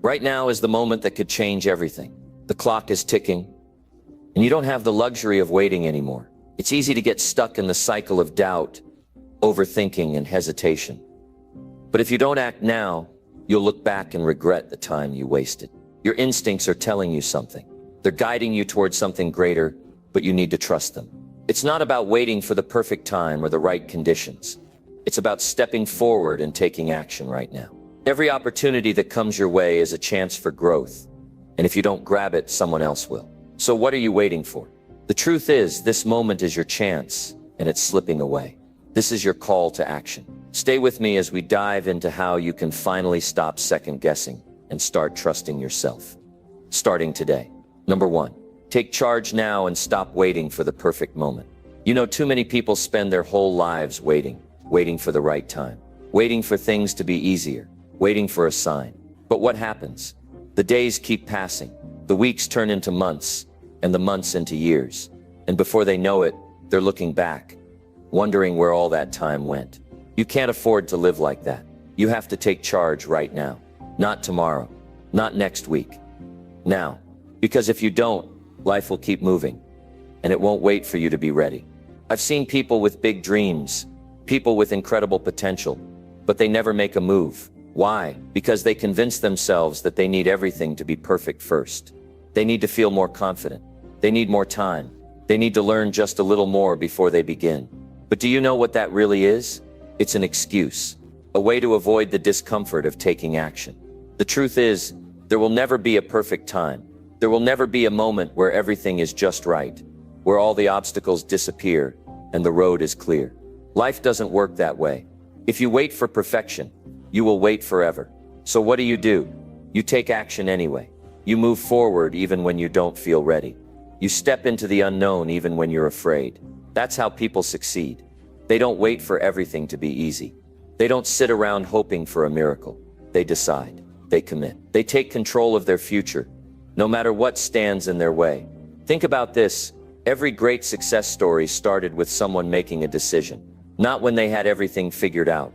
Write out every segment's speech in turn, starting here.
Right now is the moment that could change everything. The clock is ticking, and you don't have the luxury of waiting anymore. It's easy to get stuck in the cycle of doubt, overthinking, and hesitation. But if you don't act now, you'll look back and regret the time you wasted. Your instincts are telling you something. They're guiding you towards something greater, but you need to trust them. It's not about waiting for the perfect time or the right conditions. It's about stepping forward and taking action right now. Every opportunity that comes your way is a chance for growth. And if you don't grab it, someone else will. So what are you waiting for? The truth is, this moment is your chance, and it's slipping away. This is your call to action. Stay with me as we dive into how you can finally stop second-guessing and start trusting yourself. Starting today. Number 1, take charge now and stop waiting for the perfect moment. You know, too many people spend their whole lives waiting for the right time, waiting for things to be easier, waiting for a sign. But what happens? The days keep passing, the weeks turn into months, and the months into years. And before they know it, they're looking back, wondering where all that time went. You can't afford to live like that. You have to take charge right now. Not tomorrow, not next week. Now. Because if you don't, life will keep moving, and it won't wait for you to be ready. I've seen people with big dreams, people with incredible potential, but they never make a move. Why? Because they convince themselves that they need everything to be perfect first. They need to feel more confident. They need more time. They need to learn just a little more before they begin. But do you know what that really is? It's an excuse, a way to avoid the discomfort of taking action. The truth is, there will never be a perfect time. There will never be a moment where everything is just right, where all the obstacles disappear and the road is clear. Life doesn't work that way. If you wait for perfection, you will wait forever. So what do? You take action anyway. You move forward even when you don't feel ready. You step into the unknown even when you're afraid. That's how people succeed. They don't wait for everything to be easy. They don't sit around hoping for a miracle. They decide. They commit. They take control of their future, no matter what stands in their way. Think about this. Every great success story started with someone making a decision. Not when they had everything figured out.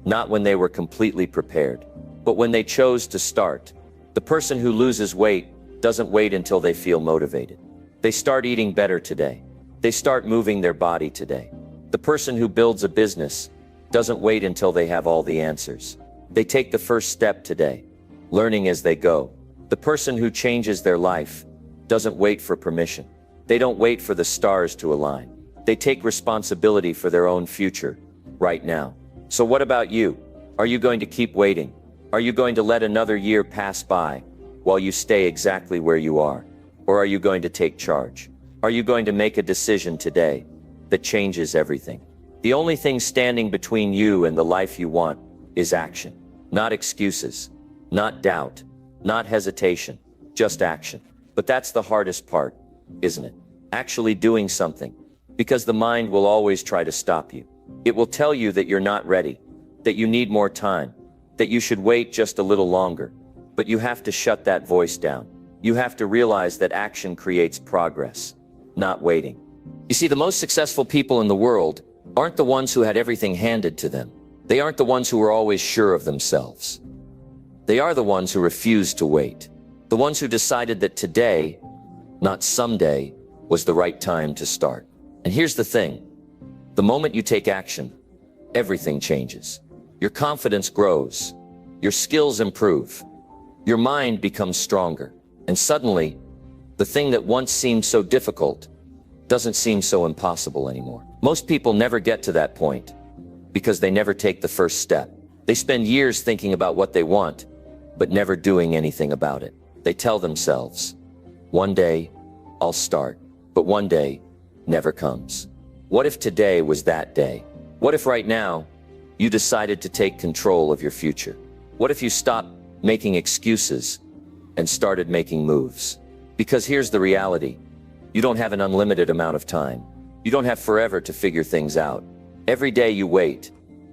Not when they were completely prepared. But when they chose to start. The person who loses weight doesn't wait until they feel motivated. They start eating better today. They start moving their body today. The person who builds a business doesn't wait until they have all the answers. They take the first step today, learning as they go. The person who changes their life doesn't wait for permission. They don't wait for the stars to align. They take responsibility for their own future right now. So what about you? Are you going to keep waiting? Are you going to let another year pass by while you stay exactly where you are? Or are you going to take charge? Are you going to make a decision today that changes everything? The only thing standing between you and the life you want is action. Not excuses, not doubt, not hesitation, just action. But that's the hardest part, isn't it? Actually doing something. Because the mind will always try to stop you. It will tell you that you're not ready, that you need more time, that you should wait just a little longer. But you have to shut that voice down. You have to realize that action creates progress, not waiting. You see, the most successful people in the world aren't the ones who had everything handed to them. They aren't the ones who were always sure of themselves. They are the ones who refused to wait. The ones who decided that today, not someday, was the right time to start. And here's the thing. The moment you take action, everything changes. Your confidence grows. Your skills improve. Your mind becomes stronger. And suddenly, the thing that once seemed so difficult doesn't seem so impossible anymore. Most people never get to that point because they never take the first step. They spend years thinking about what they want, but never doing anything about it. They tell themselves, one day, I'll start, but one day never comes. What if today was that day? What if right now, you decided to take control of your future? What if you stopped making excuses and started making moves? Because here's the reality. You don't have an unlimited amount of time. You don't have forever to figure things out. Every day you wait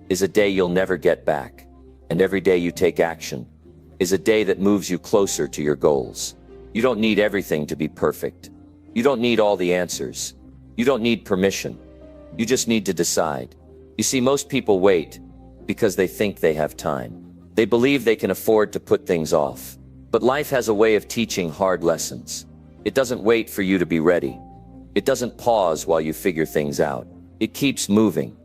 is a day you'll never get back. And every day you take action is a day that moves you closer to your goals. You don't need everything to be perfect. You don't need all the answers. You don't need permission. You just need to decide. You see, most people wait because they think they have time. They believe they can afford to put things off. But life has a way of teaching hard lessons. It doesn't wait for you to be ready. It doesn't pause while you figure things out. It keeps moving,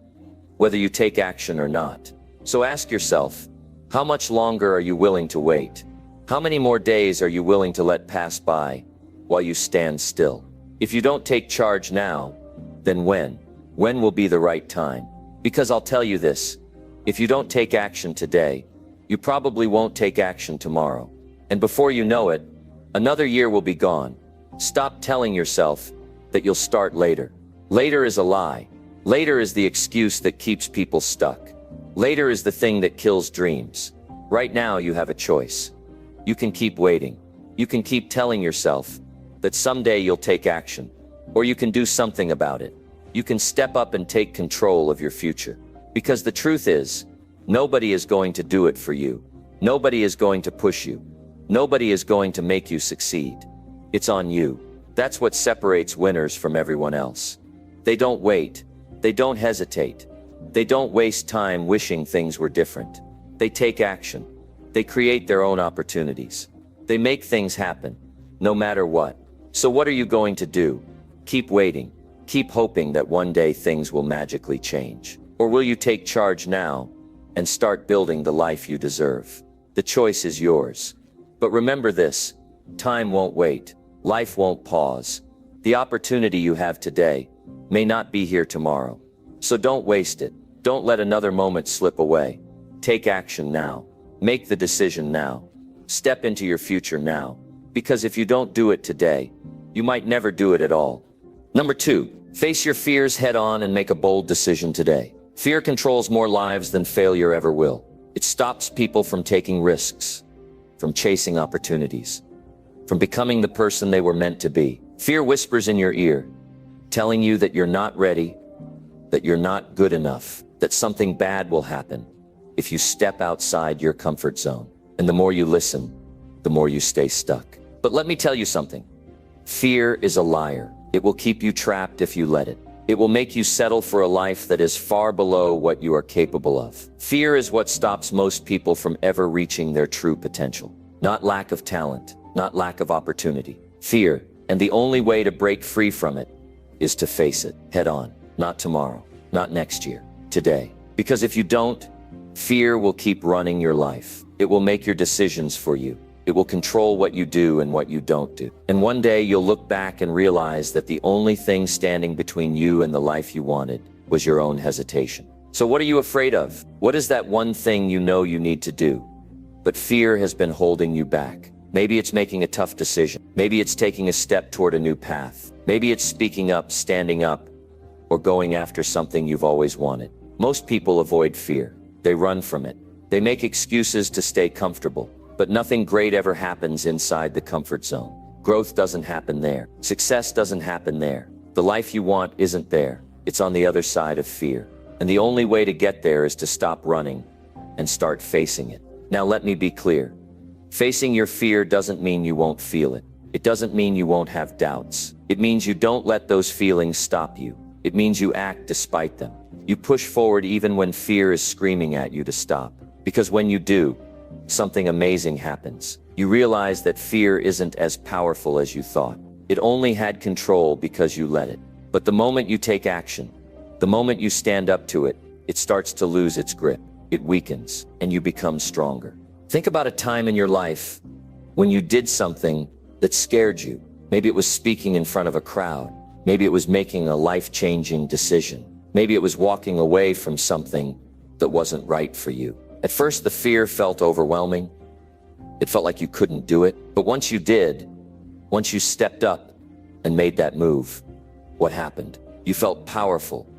whether you take action or not. So ask yourself, how much longer are you willing to wait? How many more days are you willing to let pass by while you stand still? If you don't take charge now, then when? When will be the right time? Because I'll tell you this, if you don't take action today, you probably won't take action tomorrow. And before you know it, another year will be gone. Stop telling yourself that you'll start later. Later is a lie. Later is the excuse that keeps people stuck. Later is the thing that kills dreams. Right now you have a choice. You can keep waiting. You can keep telling yourself that someday you'll take action, or you can do something about it. You can step up and take control of your future. Because the truth is, nobody is going to do it for you. Nobody is going to push you. Nobody is going to make you succeed. It's on you. That's what separates winners from everyone else. They don't wait. They don't hesitate. They don't waste time wishing things were different. They take action. They create their own opportunities. They make things happen, no matter what. So what are you going to do? Keep waiting. Keep hoping that one day things will magically change. Or will you take charge now and start building the life you deserve? The choice is yours. But remember this, time won't wait. Life won't pause. The opportunity you have today may not be here tomorrow. So don't waste it. Don't let another moment slip away. Take action now. Make the decision now. Step into your future now. Because if you don't do it today, you might never do it at all. Number 2, face your fears head on and make a bold decision today. Fear controls more lives than failure ever will. It stops people from taking risks, from chasing opportunities, from becoming the person they were meant to be. Fear whispers in your ear, telling you that you're not ready, that you're not good enough, that something bad will happen if you step outside your comfort zone. And the more you listen, the more you stay stuck. But let me tell you something. Fear is a liar. It will keep you trapped if you let it. It will make you settle for a life that is far below what you are capable of. Fear is what stops most people from ever reaching their true potential. Not lack of talent, not lack of opportunity. Fear, and the only way to break free from it is to face it head on. Not tomorrow, not next year, today. Because if you don't, fear will keep running your life. It will make your decisions for you. It will control what you do and what you don't do. And one day you'll look back and realize that the only thing standing between you and the life you wanted was your own hesitation. So what are you afraid of? What is that one thing you know you need to do, but fear has been holding you back? Maybe it's making a tough decision. Maybe it's taking a step toward a new path. Maybe it's speaking up, standing up, or going after something you've always wanted. Most people avoid fear. They run from it. They make excuses to stay comfortable. But nothing great ever happens inside the comfort zone. Growth doesn't happen there. Success doesn't happen there. The life you want isn't there. It's on the other side of fear. And the only way to get there is to stop running and start facing it. Now let me be clear. Facing your fear doesn't mean you won't feel it. It doesn't mean you won't have doubts. It means you don't let those feelings stop you. It means you act despite them. You push forward even when fear is screaming at you to stop. Because when you do, something amazing happens. You realize that fear isn't as powerful as you thought. It only had control because you let it. But the moment you take action, the moment you stand up to it, it starts to lose its grip. It weakens, and you become stronger. Think about a time in your life when you did something that scared you. Maybe it was speaking in front of a crowd. Maybe it was making a life-changing decision. Maybe it was walking away from something that wasn't right for you. At first, the fear felt overwhelming. It felt like you couldn't do it. But once you did, once you stepped up and made that move, what happened? You felt powerful.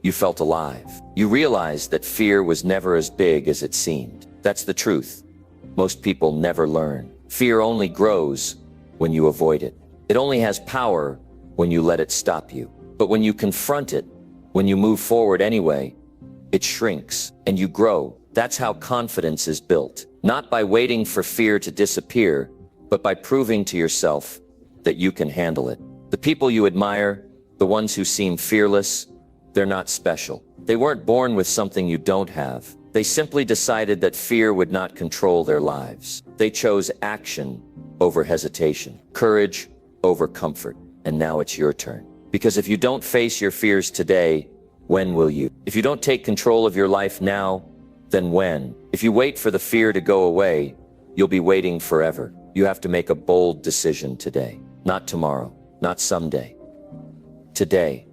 You felt alive. You realized that fear was never as big as it seemed. That's the truth. Most people never learn. Fear only grows when you avoid it. It only has power when you let it stop you. But when you confront it, when you move forward anyway, it shrinks and you grow. That's how confidence is built. Not by waiting for fear to disappear, but by proving to yourself that you can handle it. The people you admire, the ones who seem fearless, they're not special. They weren't born with something you don't have. They simply decided that fear would not control their lives. They chose action over hesitation, courage over comfort. And now it's your turn. Because if you don't face your fears today, when will you? If you don't take control of your life now, then when? If you wait for the fear to go away, you'll be waiting forever. You have to make a bold decision today. Not tomorrow, not someday. Today.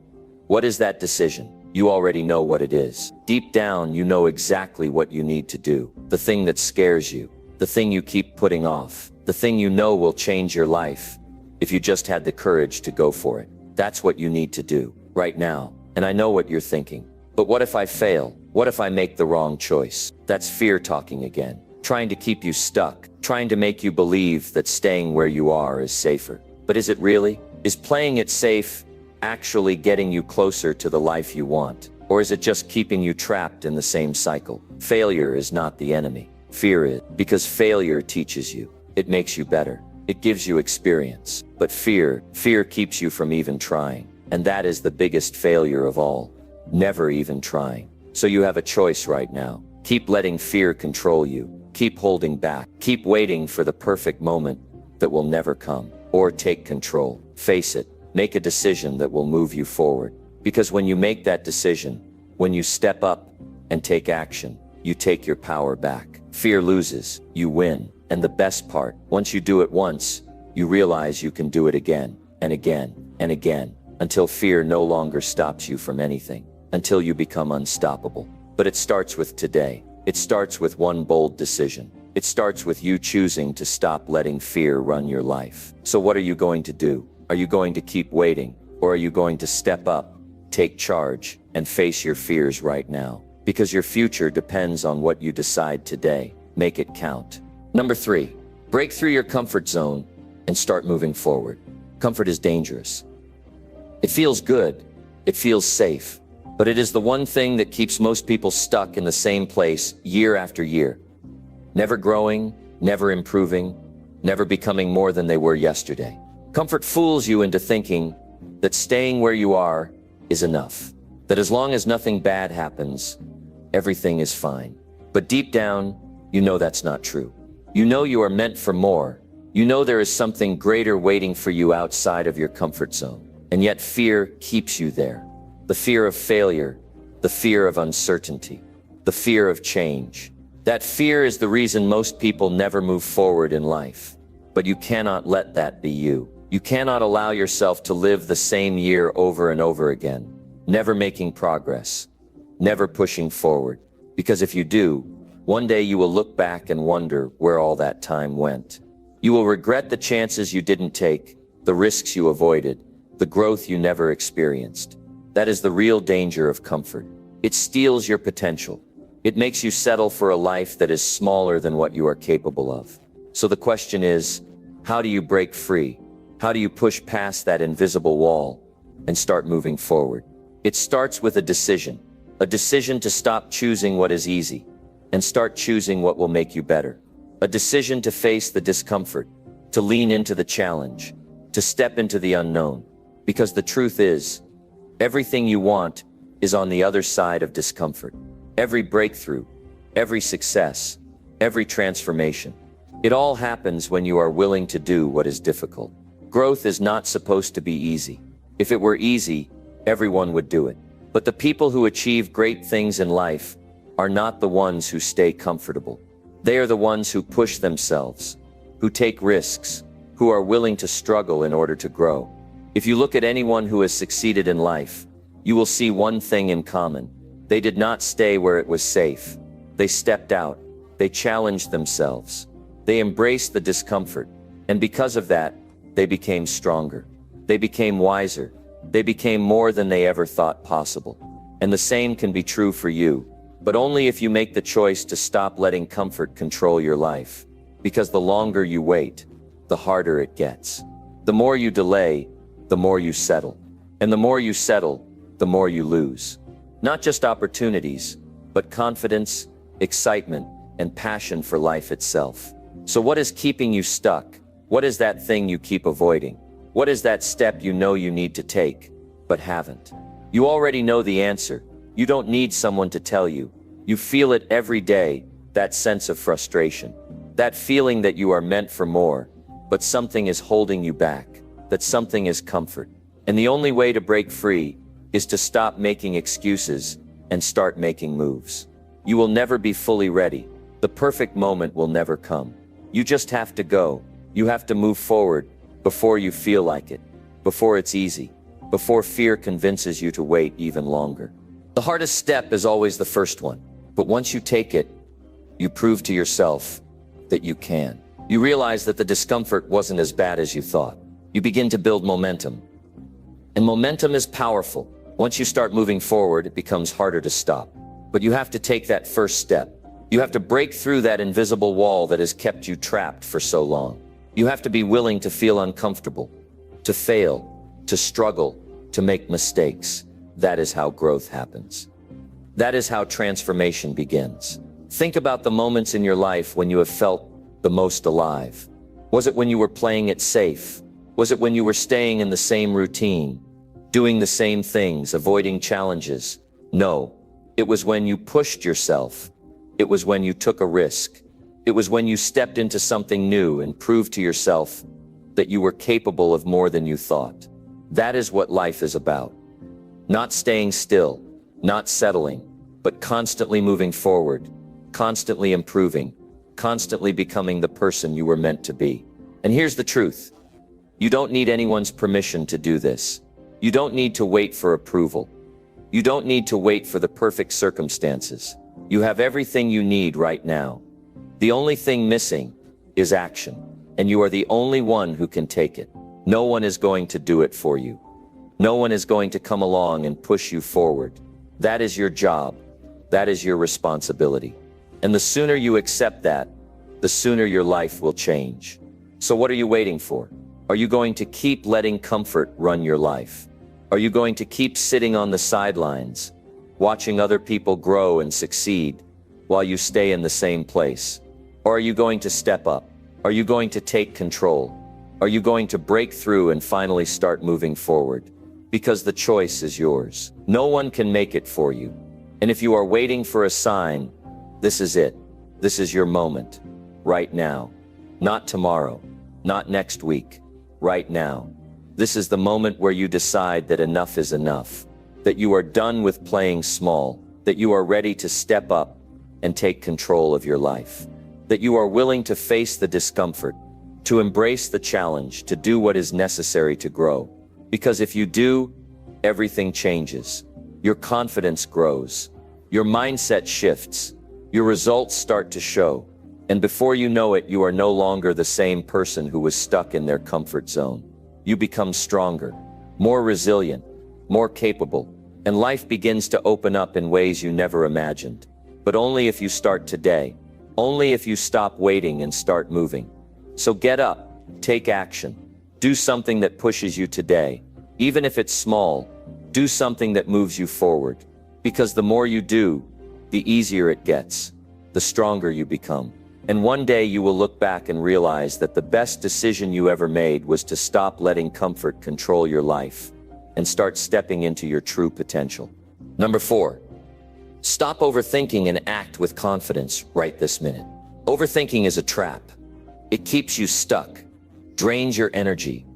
What is that decision? You already know what it is. Deep down, you know exactly what you need to do. The thing that scares you. The thing you keep putting off. The thing you know will change your life if you just had the courage to go for it. That's what you need to do right now. And I know what you're thinking. But what if I fail? What if I make the wrong choice? That's fear talking again, trying to keep you stuck, trying to make you believe that staying where you are is safer. But is it really? Is playing it safe actually getting you closer to the life you want? Or is it just keeping you trapped in the same cycle? Failure is not the enemy. Fear is, because failure teaches you. It makes you better. It gives you experience. But fear keeps you from even trying. And that is the biggest failure of all. Never even trying. So you have a choice right now. Keep letting fear control you. Keep holding back. Keep waiting for the perfect moment that will never come. Or take control. Face it. Make a decision that will move you forward. Because when you make that decision, when you step up and take action, you take your power back. Fear loses. You win. And the best part, once you do it once, you realize you can do it again and again and again, until fear no longer stops you from anything, until you become unstoppable. But it starts with today. It starts with one bold decision. It starts with you choosing to stop letting fear run your life. So what are you going to do? Are you going to keep waiting? Or are you going to step up, take charge, and face your fears right now? Because your future depends on what you decide today. Make it count. Number 3, break through your comfort zone and start moving forward. Comfort is dangerous. It feels good. It feels safe. But it is the one thing that keeps most people stuck in the same place year after year. Never growing, never improving, never becoming more than they were yesterday. Comfort fools you into thinking that staying where you are is enough. That as long as nothing bad happens, everything is fine. But deep down, you know that's not true. You know you are meant for more. You know there is something greater waiting for you outside of your comfort zone. And yet fear keeps you there. The fear of failure, the fear of uncertainty, the fear of change. That fear is the reason most people never move forward in life. But you cannot let that be you. You cannot allow yourself to live the same year over and over again, never making progress, never pushing forward. Because if you do, one day you will look back and wonder where all that time went. You will regret the chances you didn't take, the risks you avoided, the growth you never experienced. That is the real danger of comfort. It steals your potential. It makes you settle for a life that is smaller than what you are capable of. So the question is, how do you break free? How do you push past that invisible wall and start moving forward? It starts with a decision to stop choosing what is easy and start choosing what will make you better. A decision to face the discomfort, to lean into the challenge, to step into the unknown. Because the truth is, everything you want is on the other side of discomfort. Every breakthrough, every success, every transformation. It all happens when you are willing to do what is difficult. Growth is not supposed to be easy. If it were easy, everyone would do it. But the people who achieve great things in life are not the ones who stay comfortable. They are the ones who push themselves, who take risks, who are willing to struggle in order to grow. If you look at anyone who has succeeded in life, you will see one thing in common. They did not stay where it was safe. They stepped out. They challenged themselves. They embraced the discomfort. And because of that, they became stronger. They became wiser. They became more than they ever thought possible. And the same can be true for you, but only if you make the choice to stop letting comfort control your life. Because the longer you wait, the harder it gets. The more you delay, the more you settle. And the more you settle, the more you lose. Not just opportunities, but confidence, excitement, and passion for life itself. So what is keeping you stuck? What is that thing you keep avoiding? What is that step you know you need to take, but haven't? You already know the answer. You don't need someone to tell you. You feel it every day, that sense of frustration. That feeling that you are meant for more, but something is holding you back, that something is comfort. And the only way to break free is to stop making excuses and start making moves. You will never be fully ready. The perfect moment will never come. You just have to go. You have to move forward before you feel like it, before it's easy, before fear convinces you to wait even longer. The hardest step is always the first one, but once you take it, you prove to yourself that you can. You realize that the discomfort wasn't as bad as you thought. You begin to build momentum. And momentum is powerful. Once you start moving forward, it becomes harder to stop. But you have to take that first step. You have to break through that invisible wall that has kept you trapped for so long. You have to be willing to feel uncomfortable, to fail, to struggle, to make mistakes. That is how growth happens. That is how transformation begins. Think about the moments in your life when you have felt the most alive. Was it when you were playing it safe? Was it when you were staying in the same routine, doing the same things, avoiding challenges? No, it was when you pushed yourself. It was when you took a risk. It was when you stepped into something new and proved to yourself that you were capable of more than you thought. That is what life is about. Not staying still, not settling, but constantly moving forward, constantly improving, constantly becoming the person you were meant to be. And here's the truth. You don't need anyone's permission to do this. You don't need to wait for approval. You don't need to wait for the perfect circumstances. You have everything you need right now. The only thing missing is action, and you are the only one who can take it. No one is going to do it for you. No one is going to come along and push you forward. That is your job. That is your responsibility. And the sooner you accept that, the sooner your life will change. So what are you waiting for? Are you going to keep letting comfort run your life? Are you going to keep sitting on the sidelines, watching other people grow and succeed while you stay in the same place? Or are you going to step up? Are you going to take control? Are you going to break through and finally start moving forward? Because the choice is yours. No one can make it for you. And if you are waiting for a sign, this is it. This is your moment. Right now. Not tomorrow. Not next week. Right now. This is the moment where you decide that enough is enough. That you are done with playing small. That you are ready to step up and take control of your life. That you are willing to face the discomfort, to embrace the challenge, to do what is necessary to grow. Because if you do, everything changes. Your confidence grows. Your mindset shifts. Your results start to show. And before you know it, you are no longer the same person who was stuck in their comfort zone. You become stronger, more resilient, more capable, and life begins to open up in ways you never imagined. But only if you start today. Only if you stop waiting and start moving. So get up, take action. Do something that pushes you today. Even if it's small, do something that moves you forward. Because the more you do, the easier it gets, the stronger you become. And one day you will look back and realize that the best decision you ever made was to stop letting comfort control your life and start stepping into your true potential. Number 4, stop overthinking and act with confidence right this minute. Overthinking is a trap. It keeps you stuck, drains your energy,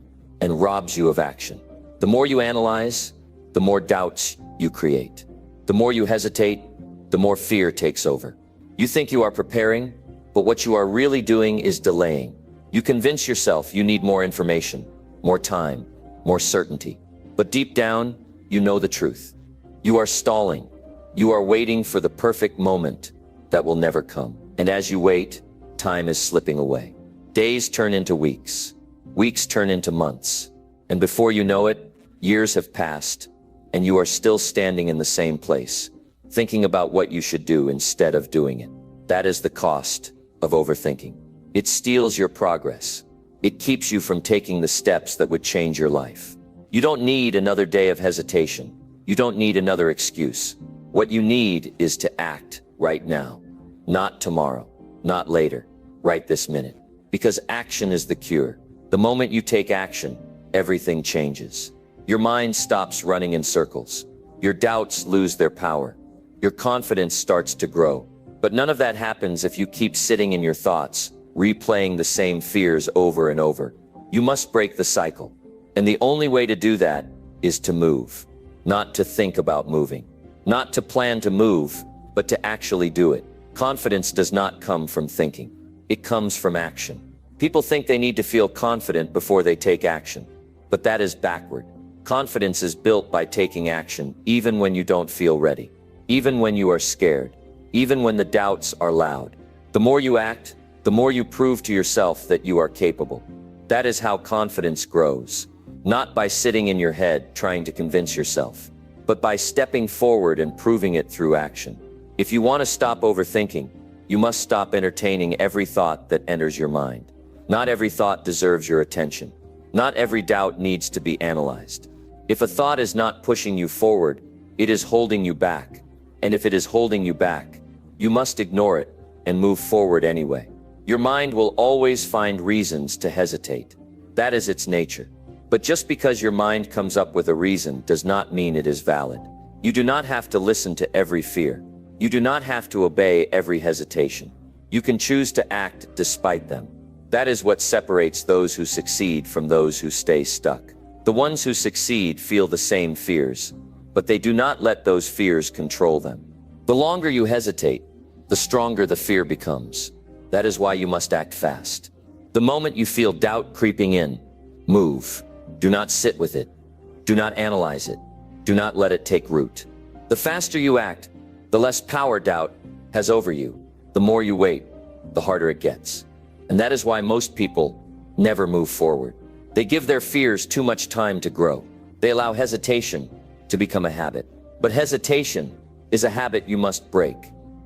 and robs you of action. The more you analyze, the more doubts you create. The more you hesitate, the more fear takes over. You think you are preparing, but what you are really doing is delaying. You convince yourself you need more information, more time, more certainty. But deep down, you know the truth. You are stalling. You are waiting for the perfect moment that will never come. And as you wait, time is slipping away. Days turn into weeks. Weeks turn into months. And before you know it, years have passed, and you are still standing in the same place, thinking about what you should do instead of doing it. That is the cost of overthinking. It steals your progress. It keeps you from taking the steps that would change your life. You don't need another day of hesitation. You don't need another excuse. What you need is to act right now. Not tomorrow, not later, right this minute. Because action is the cure. The moment you take action, everything changes. Your mind stops running in circles. Your doubts lose their power. your confidence starts to grow. But none of that happens if you keep sitting in your thoughts, replaying the same fears over and over. You must break the cycle. And the only way to do that is to move. Not to think about moving. Not to plan to move, but to actually do it. Confidence does not come from thinking. It comes from action. People think they need to feel confident before they take action. But that is backward. Confidence is built by taking action, even when you don't feel ready. Even when you are scared. Even when the doubts are loud. The more you act, the more you prove to yourself that you are capable. That is how confidence grows. Not by sitting in your head trying to convince yourself, but by stepping forward and proving it through action. If you want to stop overthinking, you must stop entertaining every thought that enters your mind. Not every thought deserves your attention. Not every doubt needs to be analyzed. If a thought is not pushing you forward, it is holding you back. And if it is holding you back, you must ignore it and move forward anyway. Your mind will always find reasons to hesitate. That is its nature. But just because your mind comes up with a reason does not mean it is valid. You do not have to listen to every fear. You do not have to obey every hesitation. You can choose to act despite them. That is what separates those who succeed from those who stay stuck. The ones who succeed feel the same fears, but they do not let those fears control them. The longer you hesitate, the stronger the fear becomes. That is why you must act fast. The moment you feel doubt creeping in, move. Do not sit with it. Do not analyze it. Do not let it take root. The faster you act, the less power doubt has over you. The more you wait, the harder it gets. And that is why most people never move forward. They give their fears too much time to grow. They allow hesitation to become a habit. But hesitation is a habit you must break.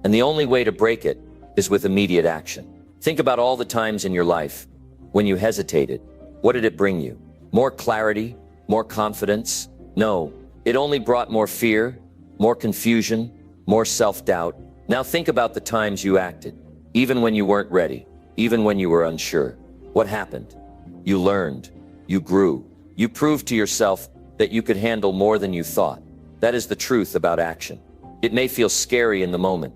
And the only way to break it is with immediate action. Think about all the times in your life when you hesitated. What did it bring you? More clarity? More confidence? No, it only brought more fear, more confusion, more self-doubt. Now think about the times you acted, even when you weren't ready, even when you were unsure. What happened? You learned, you grew, you proved to yourself that you could handle more than you thought. That is the truth about action. It may feel scary in the moment,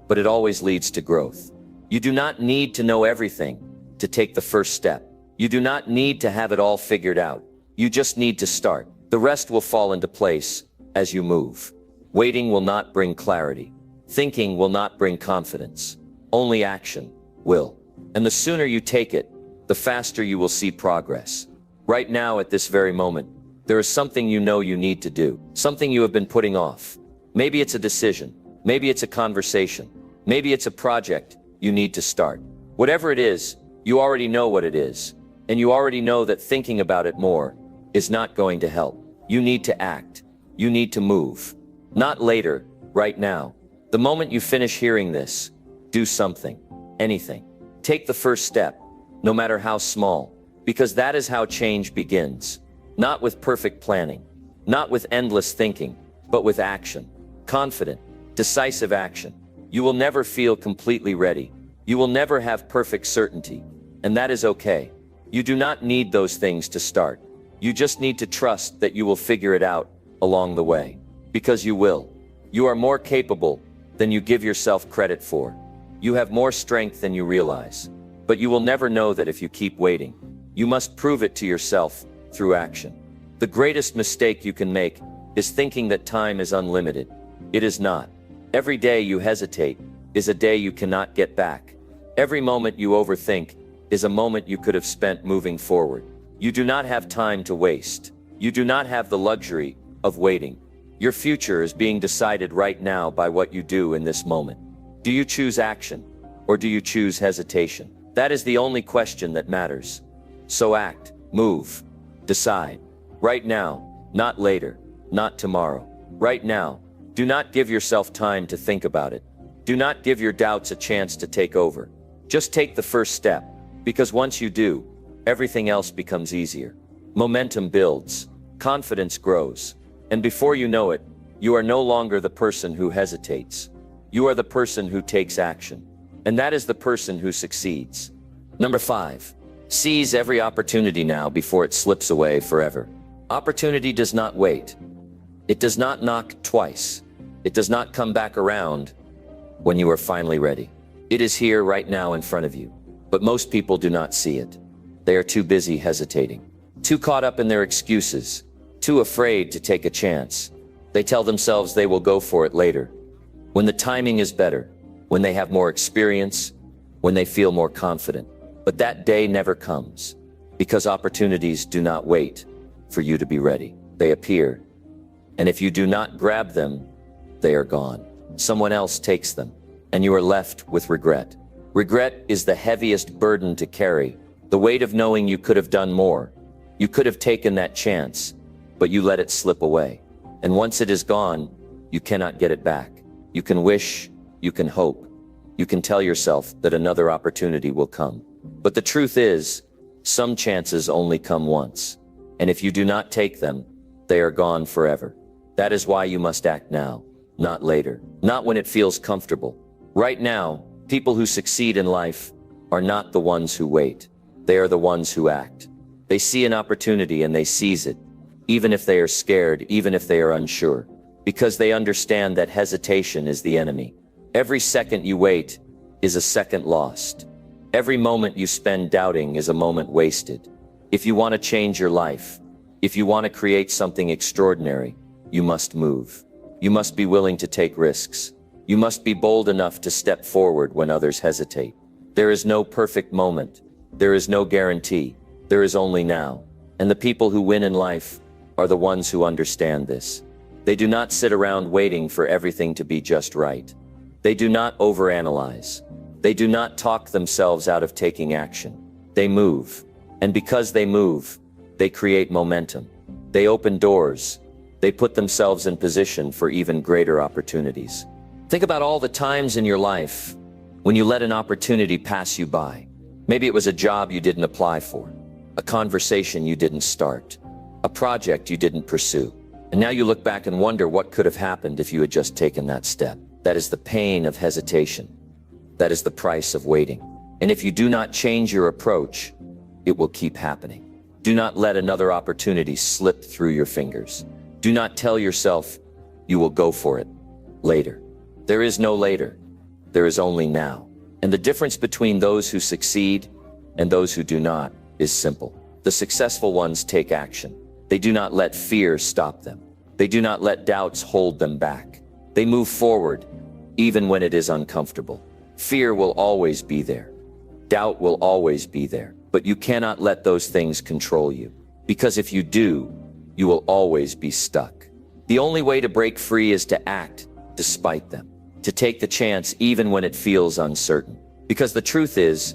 but it always leads to growth. You do not need to know everything to take the first step. You do not need to have it all figured out. You just need to start. The rest will fall into place as you move. Waiting will not bring clarity. Thinking will not bring confidence. Only action will. And the sooner you take it, the faster you will see progress. Right now, at this very moment, there is something you know you need to do. Something you have been putting off. Maybe it's a decision. Maybe it's a conversation. Maybe it's a project you need to start. Whatever it is, you already know what it is. And you already know that thinking about it more is not going to help. You need to act. You need to move. Not later, right now. The moment you finish hearing this, do something. Anything. Take the first step, no matter how small, because that is how change begins. Not with perfect planning, not with endless thinking, but with action. Confident, decisive action. You will never feel completely ready. You will never have perfect certainty, and that is okay. You do not need those things to start. You just need to trust that you will figure it out along the way. Because you will. You are more capable than you give yourself credit for. You have more strength than you realize. But you will never know that if you keep waiting. You must prove it to yourself through action. The greatest mistake you can make is thinking that time is unlimited. It is not. Every day you hesitate is a day you cannot get back. Every moment you overthink is a moment you could have spent moving forward. You do not have time to waste. You do not have the luxury of waiting. Your future is being decided right now by what you do in this moment. Do you choose action, or do you choose hesitation? That is the only question that matters. So act, move, decide. Right now, not later, not tomorrow. Right now. Do not give yourself time to think about it. Do not give your doubts a chance to take over. Just take the first step, because once you do, everything else becomes easier. Momentum builds, confidence grows, and before you know it, you are no longer the person who hesitates. You are the person who takes action, and that is the person who succeeds. Number 5, seize every opportunity now before it slips away forever. Opportunity does not wait. It does not knock twice. It does not come back around when you are finally ready. It is here right now in front of you, but most people do not see it. They are too busy hesitating, too caught up in their excuses, too afraid to take a chance. They tell themselves they will go for it later, when the timing is better, when they have more experience, when they feel more confident. But that day never comes, because opportunities do not wait for you to be ready. They appear, and if you do not grab them, they are gone. Someone else takes them, and you are left with regret. Regret is the heaviest burden to carry, the weight of knowing you could have done more. You could have taken that chance, but you let it slip away. And once it is gone, you cannot get it back. You can wish, you can hope, you can tell yourself that another opportunity will come. But the truth is, some chances only come once. And if you do not take them, they are gone forever. That is why you must act now, not later, not when it feels comfortable. Right now, people who succeed in life are not the ones who wait. They are the ones who act. They see an opportunity and they seize it, even if they are scared, even if they are unsure, because they understand that hesitation is the enemy. Every second you wait is a second lost. Every moment you spend doubting is a moment wasted. If you want to change your life, if you want to create something extraordinary, you must move. You must be willing to take risks. You must be bold enough to step forward when others hesitate. There is no perfect moment. There is no guarantee. There is only now. And the people who win in life are the ones who understand this. They do not sit around waiting for everything to be just right. They do not overanalyze. They do not talk themselves out of taking action. They move. And because they move, they create momentum. They open doors. They put themselves in position for even greater opportunities. Think about all the times in your life when you let an opportunity pass you by. Maybe it was a job you didn't apply for, a conversation you didn't start, a project you didn't pursue. And now you look back and wonder what could have happened if you had just taken that step. That is the pain of hesitation. That is the price of waiting. And if you do not change your approach, it will keep happening. Do not let another opportunity slip through your fingers. Do not tell yourself you will go for it later. There is no later. There is only now. And the difference between those who succeed and those who do not is simple. The successful ones take action. They do not let fear stop them. They do not let doubts hold them back. They move forward, even when it is uncomfortable. Fear will always be there. Doubt will always be there. But you cannot let those things control you. Because if you do, you will always be stuck. The only way to break free is to act despite them. To take the chance even when it feels uncertain. Because the truth is,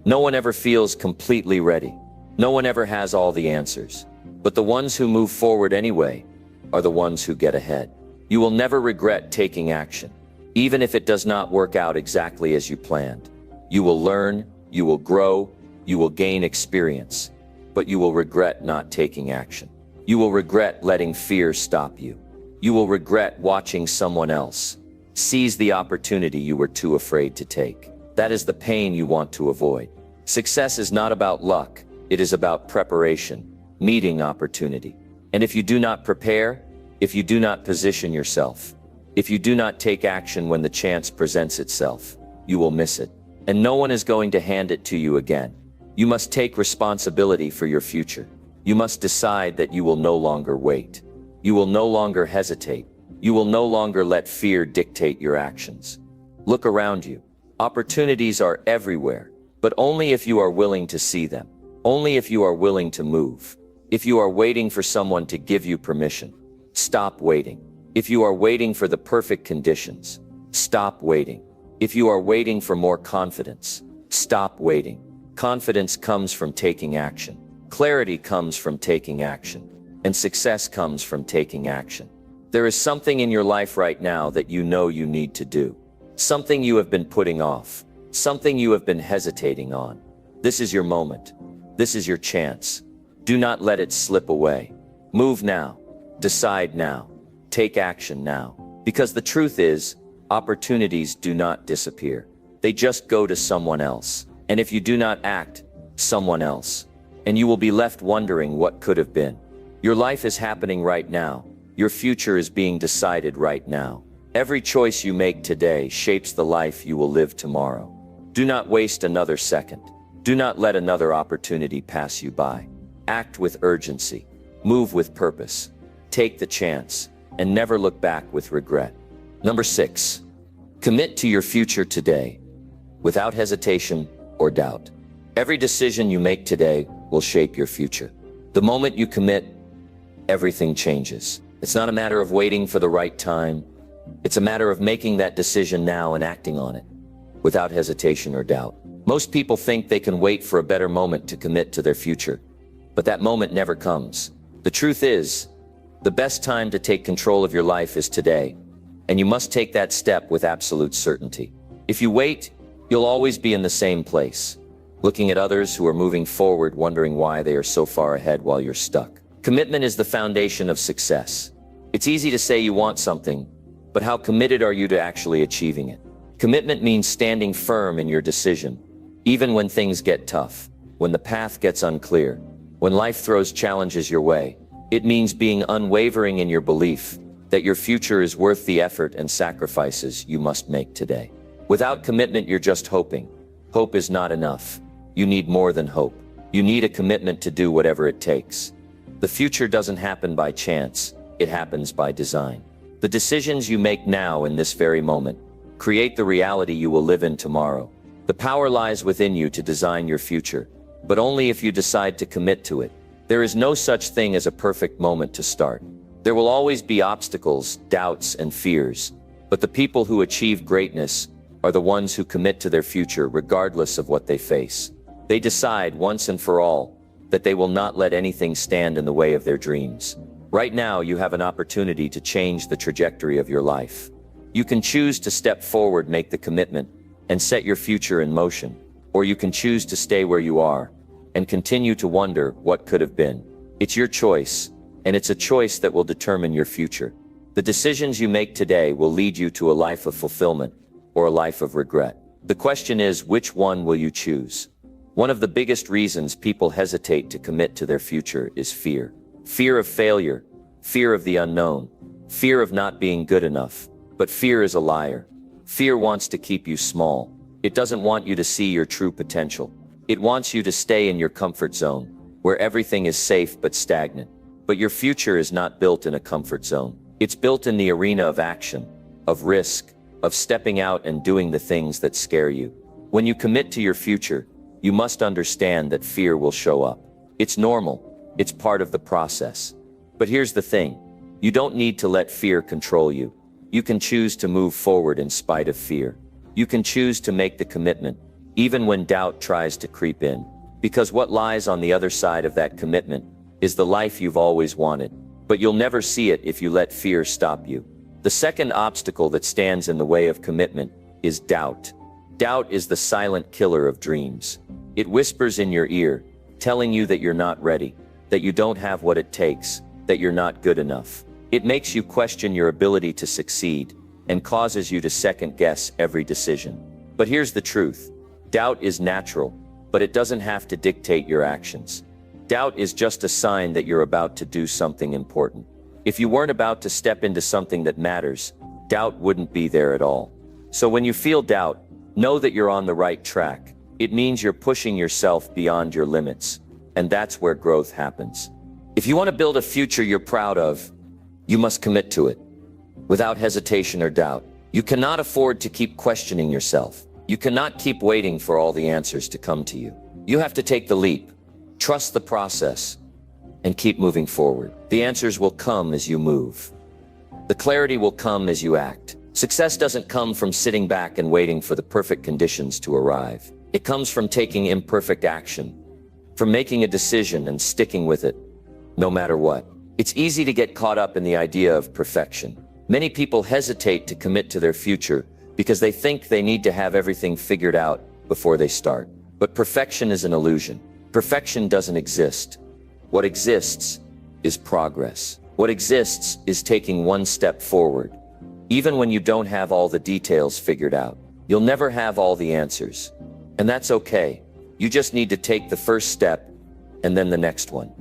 no one ever feels completely ready. No one ever has all the answers. But the ones who move forward anyway are the ones who get ahead. You will never regret taking action, even if it does not work out exactly as you planned. You will learn, you will grow, you will gain experience, but you will regret not taking action. You will regret letting fear stop you. You will regret watching someone else seize the opportunity you were too afraid to take. That is the pain you want to avoid. Success is not about luck. It is about preparation, meeting opportunity. And if you do not prepare, if you do not position yourself, if you do not take action when the chance presents itself, you will miss it. And no one is going to hand it to you again. You must take responsibility for your future. You must decide that you will no longer wait. You will no longer hesitate. You will no longer let fear dictate your actions. Look around you. Opportunities are everywhere, but only if you are willing to see them. Only if you are willing to move. If you are waiting for someone to give you permission, stop waiting. If you are waiting for the perfect conditions, stop waiting. If you are waiting for more confidence, stop waiting. Confidence comes from taking action. Clarity comes from taking action. And success comes from taking action. There is something in your life right now that you know you need to do. Something you have been putting off. Something you have been hesitating on. This is your moment. This is your chance. Do not let it slip away. Move now. Decide now. Take action now. Because the truth is, opportunities do not disappear. They just go to someone else. And if you do not act, someone else. And you will be left wondering what could have been. Your life is happening right now. Your future is being decided right now. Every choice you make today shapes the life you will live tomorrow. Do not waste another second. Do not let another opportunity pass you by. Act with urgency. Move with purpose. Take the chance, and never look back with regret. Number 6. Commit to your future today, without hesitation or doubt. Every decision you make today will shape your future. The moment you commit, everything changes. It's not a matter of waiting for the right time. It's a matter of making that decision now and acting on it, without hesitation or doubt. Most people think they can wait for a better moment to commit to their future, but that moment never comes. The truth is, the best time to take control of your life is today, and you must take that step with absolute certainty. If you wait, you'll always be in the same place, looking at others who are moving forward, wondering why they are so far ahead while you're stuck. Commitment is the foundation of success. It's easy to say you want something, but how committed are you to actually achieving it? Commitment means standing firm in your decision, even when things get tough, when the path gets unclear, when life throws challenges your way. It means being unwavering in your belief that your future is worth the effort and sacrifices you must make today. Without commitment, you're just hoping. Hope is not enough. You need more than hope. You need a commitment to do whatever it takes. The future doesn't happen by chance. It happens by design. The decisions you make now in this very moment create the reality you will live in tomorrow. The power lies within you to design your future, but only if you decide to commit to it. There is no such thing as a perfect moment to start. There will always be obstacles, doubts, and fears, but the people who achieve greatness are the ones who commit to their future regardless of what they face. They decide once and for all that they will not let anything stand in the way of their dreams. Right now, you have an opportunity to change the trajectory of your life. You can choose to step forward, make the commitment, and set your future in motion, or you can choose to stay where you are and continue to wonder what could have been. It's your choice, and it's a choice that will determine your future. The decisions you make today will lead you to a life of fulfillment or a life of regret. The question is, which one will you choose? One of the biggest reasons people hesitate to commit to their future is fear. Fear of failure, fear of the unknown, fear of not being good enough. But fear is a liar. Fear wants to keep you small. It doesn't want you to see your true potential. It wants you to stay in your comfort zone, where everything is safe but stagnant. But your future is not built in a comfort zone. It's built in the arena of action, of risk, of stepping out and doing the things that scare you. When you commit to your future, you must understand that fear will show up. It's normal. It's part of the process. But here's the thing. You don't need to let fear control you. You can choose to move forward in spite of fear. You can choose to make the commitment, even when doubt tries to creep in. Because what lies on the other side of that commitment is the life you've always wanted. But you'll never see it if you let fear stop you. The second obstacle that stands in the way of commitment is doubt. Doubt is the silent killer of dreams. It whispers in your ear, telling you that you're not ready, that you don't have what it takes, that you're not good enough. It makes you question your ability to succeed and causes you to second-guess every decision. But here's the truth. Doubt is natural, but it doesn't have to dictate your actions. Doubt is just a sign that you're about to do something important. If you weren't about to step into something that matters, doubt wouldn't be there at all. So when you feel doubt, know that you're on the right track. It means you're pushing yourself beyond your limits, and that's where growth happens. If you want to build a future you're proud of, you must commit to it, without hesitation or doubt. You cannot afford to keep questioning yourself. You cannot keep waiting for all the answers to come to you. You have to take the leap, trust the process, and keep moving forward. The answers will come as you move. The clarity will come as you act. Success doesn't come from sitting back and waiting for the perfect conditions to arrive. It comes from taking imperfect action, from making a decision and sticking with it, no matter what. It's easy to get caught up in the idea of perfection. Many people hesitate to commit to their future because they think they need to have everything figured out before they start. But perfection is an illusion. Perfection doesn't exist. What exists is progress. What exists is taking one step forward. Even when you don't have all the details figured out, you'll never have all the answers. And that's okay. You just need to take the first step, and then the next one,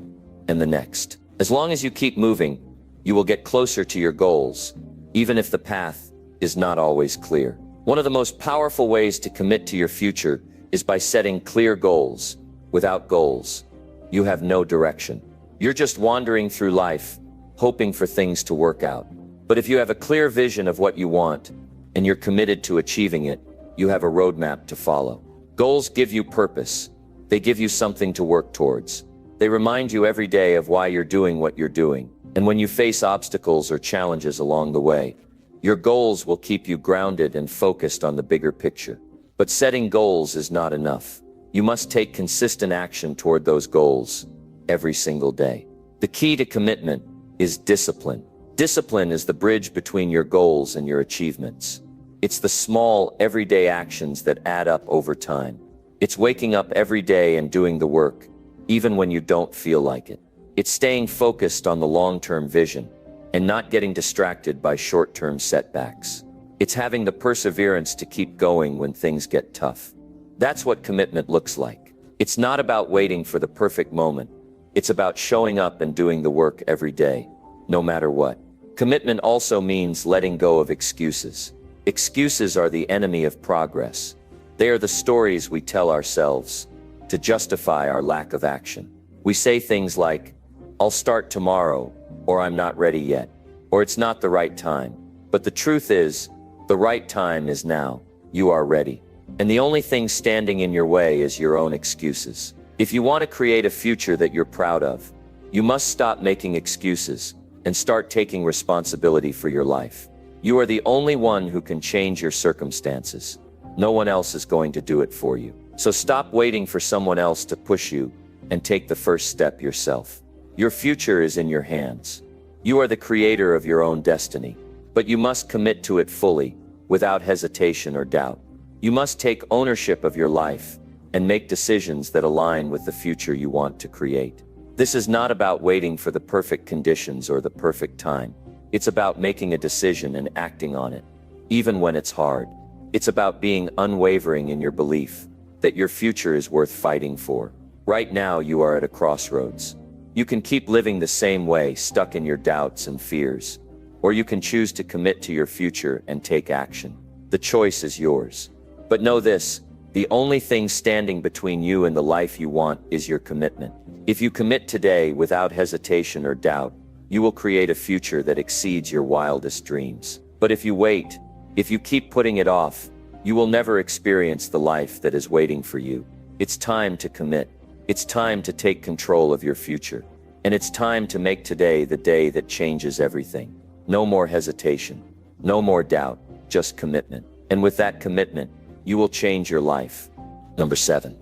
and the next. As long as you keep moving, you will get closer to your goals, even if the path is not always clear. One of the most powerful ways to commit to your future is by setting clear goals. Without goals, you have no direction. You're just wandering through life, hoping for things to work out. But if you have a clear vision of what you want, and you're committed to achieving it, you have a roadmap to follow. Goals give you purpose. They give you something to work towards. They remind you every day of why you're doing what you're doing. And when you face obstacles or challenges along the way, your goals will keep you grounded and focused on the bigger picture. But setting goals is not enough. You must take consistent action toward those goals every single day. The key to commitment is discipline. Discipline is the bridge between your goals and your achievements. It's the small, everyday actions that add up over time. It's waking up every day and doing the work, even when you don't feel like it. It's staying focused on the long-term vision and not getting distracted by short-term setbacks. It's having the perseverance to keep going when things get tough. That's what commitment looks like. It's not about waiting for the perfect moment. It's about showing up and doing the work every day, no matter what. Commitment also means letting go of excuses. Excuses are the enemy of progress. They are the stories we tell ourselves to justify our lack of action. We say things like, "I'll start tomorrow," or "I'm not ready yet," or "It's not the right time." But the truth is, the right time is now. You are ready. And the only thing standing in your way is your own excuses. If you want to create a future that you're proud of, you must stop making excuses and start taking responsibility for your life. You are the only one who can change your circumstances. No one else is going to do it for you. So stop waiting for someone else to push you and take the first step yourself. Your future is in your hands. You are the creator of your own destiny, but you must commit to it fully, without hesitation or doubt. You must take ownership of your life and make decisions that align with the future you want to create. This is not about waiting for the perfect conditions or the perfect time. It's about making a decision and acting on it, even when it's hard. It's about being unwavering in your belief that your future is worth fighting for. Right now, you are at a crossroads. You can keep living the same way, stuck in your doubts and fears, or you can choose to commit to your future and take action. The choice is yours. But know this, the only thing standing between you and the life you want is your commitment. If you commit today without hesitation or doubt, you will create a future that exceeds your wildest dreams. But if you wait, if you keep putting it off, you will never experience the life that is waiting for you. It's time to commit. It's time to take control of your future. And it's time to make today the day that changes everything. No more hesitation. No more doubt. Just commitment. And with that commitment, you will change your life. Number 7.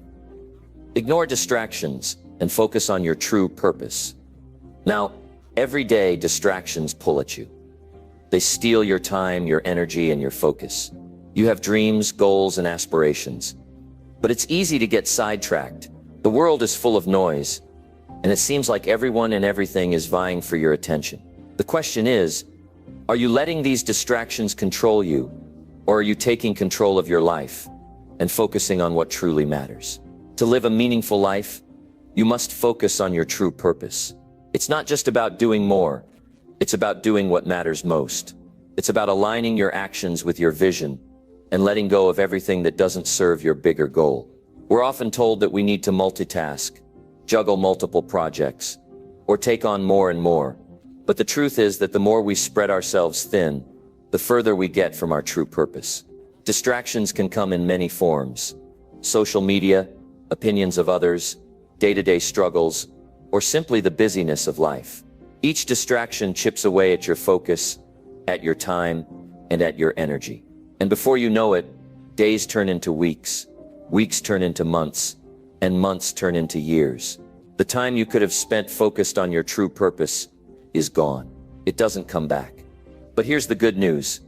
Ignore distractions and focus on your true purpose. Now, every day distractions pull at you. They steal your time, your energy, and your focus. You have dreams, goals, and aspirations. But it's easy to get sidetracked. The world is full of noise, and it seems like everyone and everything is vying for your attention. The question is, are you letting these distractions control you, or are you taking control of your life and focusing on what truly matters? To live a meaningful life, you must focus on your true purpose. It's not just about doing more. It's about doing what matters most. It's about aligning your actions with your vision and letting go of everything that doesn't serve your bigger goal. We're often told that we need to multitask, juggle multiple projects, or take on more and more. But the truth is that the more we spread ourselves thin, the further we get from our true purpose. Distractions can come in many forms: social media, opinions of others, day-to-day struggles, or simply the busyness of life. Each distraction chips away at your focus, at your time, and at your energy. And before you know it, days turn into weeks, weeks turn into months, and months turn into years. The time you could have spent focused on your true purpose is gone. It doesn't come back. But here's the good news.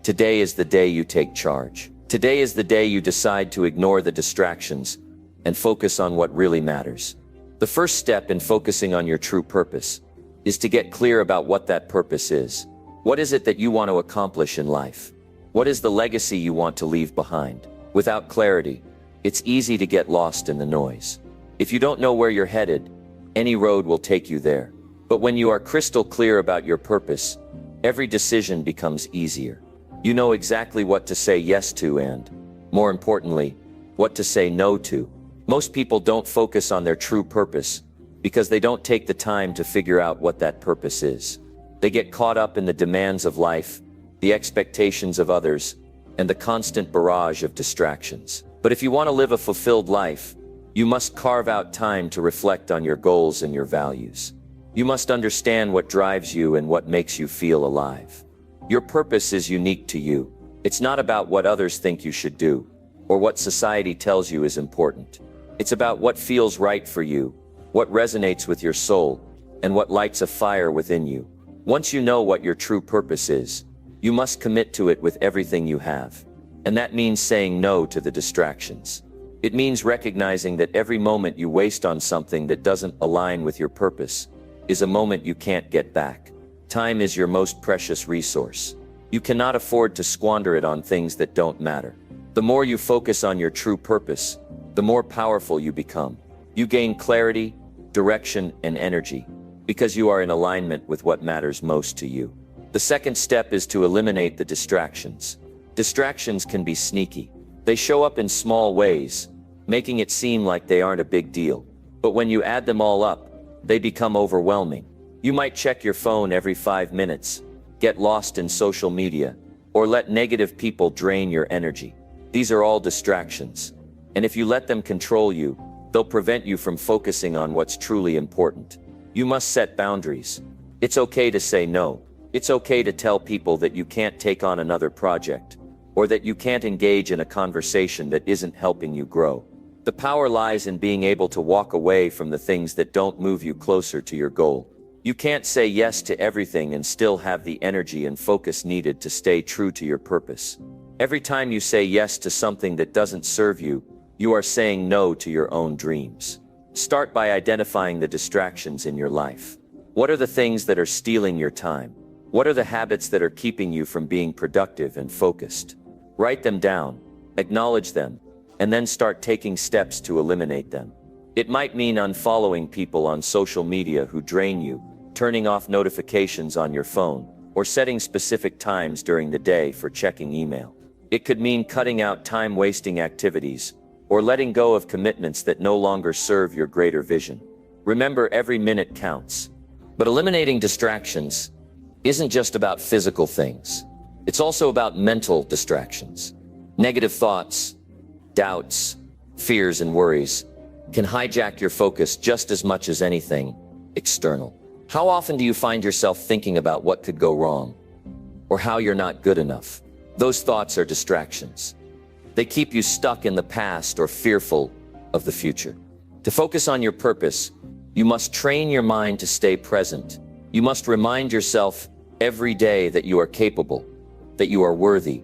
Today is the day you take charge. Today is the day you decide to ignore the distractions and focus on what really matters. The first step in focusing on your true purpose is to get clear about what that purpose is. What is it that you want to accomplish in life? What is the legacy you want to leave behind? Without clarity, it's easy to get lost in the noise. If you don't know where you're headed, any road will take you there. But when you are crystal clear about your purpose, every decision becomes easier. You know exactly what to say yes to and, more importantly, what to say no to. Most people don't focus on their true purpose because they don't take the time to figure out what that purpose is. They get caught up in the demands of life, the expectations of others, and the constant barrage of distractions. But if you want to live a fulfilled life, you must carve out time to reflect on your goals and your values. You must understand what drives you and what makes you feel alive. Your purpose is unique to you. It's not about what others think you should do, or what society tells you is important. It's about what feels right for you, what resonates with your soul, and what lights a fire within you. Once you know what your true purpose is, you must commit to it with everything you have. And that means saying no to the distractions. It means recognizing that every moment you waste on something that doesn't align with your purpose is a moment you can't get back. Time is your most precious resource. You cannot afford to squander it on things that don't matter. The more you focus on your true purpose, the more powerful you become. You gain clarity, direction, and energy because you are in alignment with what matters most to you. The second step is to eliminate the distractions. Distractions can be sneaky. They show up in small ways, making it seem like they aren't a big deal. But when you add them all up, they become overwhelming. You might check your phone every 5 minutes, get lost in social media, or let negative people drain your energy. These are all distractions. And if you let them control you, they'll prevent you from focusing on what's truly important. You must set boundaries. It's okay to say no. It's okay to tell people that you can't take on another project, or that you can't engage in a conversation that isn't helping you grow. The power lies in being able to walk away from the things that don't move you closer to your goal. You can't say yes to everything and still have the energy and focus needed to stay true to your purpose. Every time you say yes to something that doesn't serve you, you are saying no to your own dreams. Start by identifying the distractions in your life. What are the things that are stealing your time? What are the habits that are keeping you from being productive and focused? Write them down, acknowledge them, and then start taking steps to eliminate them. It might mean unfollowing people on social media who drain you, turning off notifications on your phone, or setting specific times during the day for checking email. It could mean cutting out time-wasting activities, or letting go of commitments that no longer serve your greater vision. Remember, every minute counts. But eliminating distractions isn't just about physical things. It's also about mental distractions. Negative thoughts, doubts, fears, and worries can hijack your focus just as much as anything external. How often do you find yourself thinking about what could go wrong, or how you're not good enough? Those thoughts are distractions. They keep you stuck in the past or fearful of the future. To focus on your purpose, you must train your mind to stay present. You must remind yourself every day that you are capable, that you are worthy,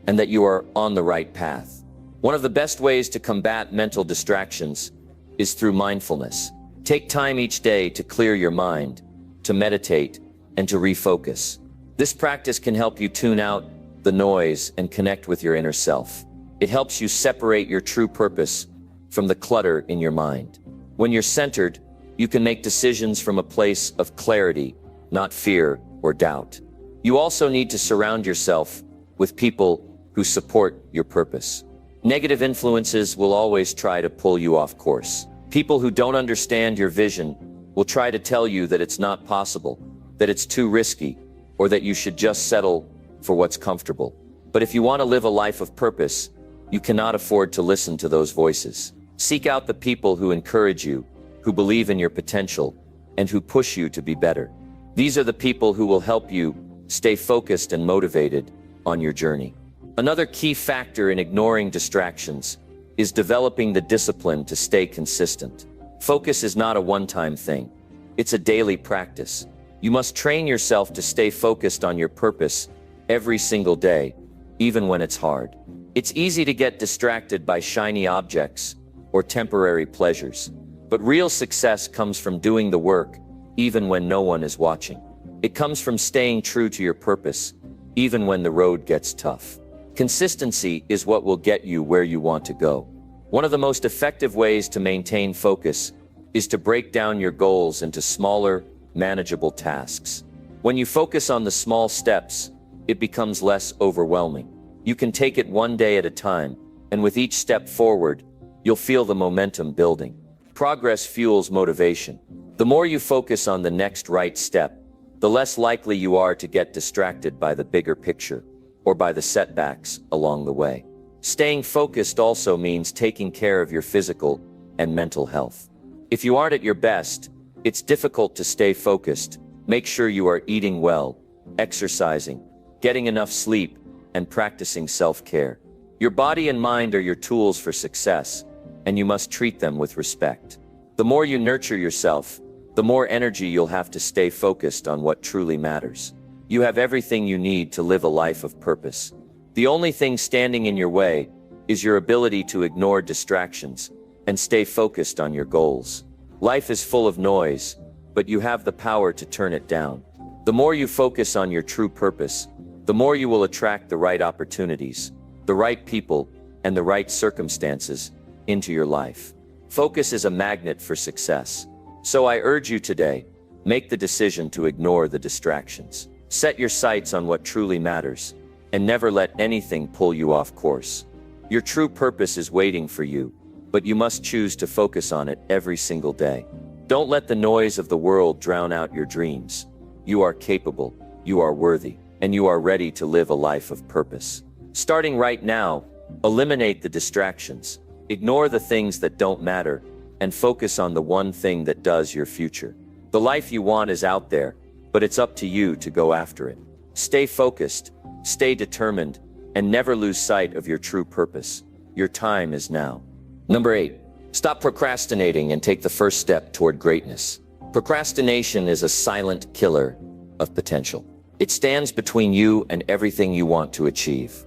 and that you are on the right path. One of the best ways to combat mental distractions is through mindfulness. Take time each day to clear your mind, to meditate, and to refocus. This practice can help you tune out the noise and connect with your inner self. It helps you separate your true purpose from the clutter in your mind. When you're centered, you can make decisions from a place of clarity, not fear or doubt. You also need to surround yourself with people who support your purpose. Negative influences will always try to pull you off course. People who don't understand your vision will try to tell you that it's not possible, that it's too risky, or that you should just settle for what's comfortable. But if you want to live a life of purpose, you cannot afford to listen to those voices. Seek out the people who encourage you, who believe in your potential, and who push you to be better. These are the people who will help you stay focused and motivated on your journey. Another key factor in ignoring distractions is developing the discipline to stay consistent. Focus is not a one-time thing. It's a daily practice. You must train yourself to stay focused on your purpose every single day, even when it's hard. It's easy to get distracted by shiny objects or temporary pleasures, but real success comes from doing the work even when no one is watching. It comes from staying true to your purpose, even when the road gets tough. Consistency is what will get you where you want to go. One of the most effective ways to maintain focus is to break down your goals into smaller, manageable tasks. When you focus on the small steps, it becomes less overwhelming. You can take it one day at a time, and with each step forward, you'll feel the momentum building. Progress fuels motivation. The more you focus on the next right step, the less likely you are to get distracted by the bigger picture or by the setbacks along the way. Staying focused also means taking care of your physical and mental health. If you aren't at your best, it's difficult to stay focused. Make sure you are eating well, exercising, getting enough sleep, and practicing self-care. Your body and mind are your tools for success, and you must treat them with respect. The more you nurture yourself, the more energy you'll have to stay focused on what truly matters. You have everything you need to live a life of purpose. The only thing standing in your way is your ability to ignore distractions and stay focused on your goals. Life is full of noise, but you have the power to turn it down. The more you focus on your true purpose, the more you will attract the right opportunities, the right people, and the right circumstances into your life. Focus is a magnet for success. So I urge you today, make the decision to ignore the distractions. Set your sights on what truly matters, and never let anything pull you off course. Your true purpose is waiting for you, but you must choose to focus on it every single day. Don't let the noise of the world drown out your dreams. You are capable, you are worthy, and you are ready to live a life of purpose. Starting right now, eliminate the distractions. Ignore the things that don't matter, and focus on the one thing that does your future. The life you want is out there, but it's up to you to go after it. Stay focused, stay determined, and never lose sight of your true purpose. Your time is now. Number 8, stop procrastinating and take the first step toward greatness. Procrastination is a silent killer of potential. It stands between you and everything you want to achieve,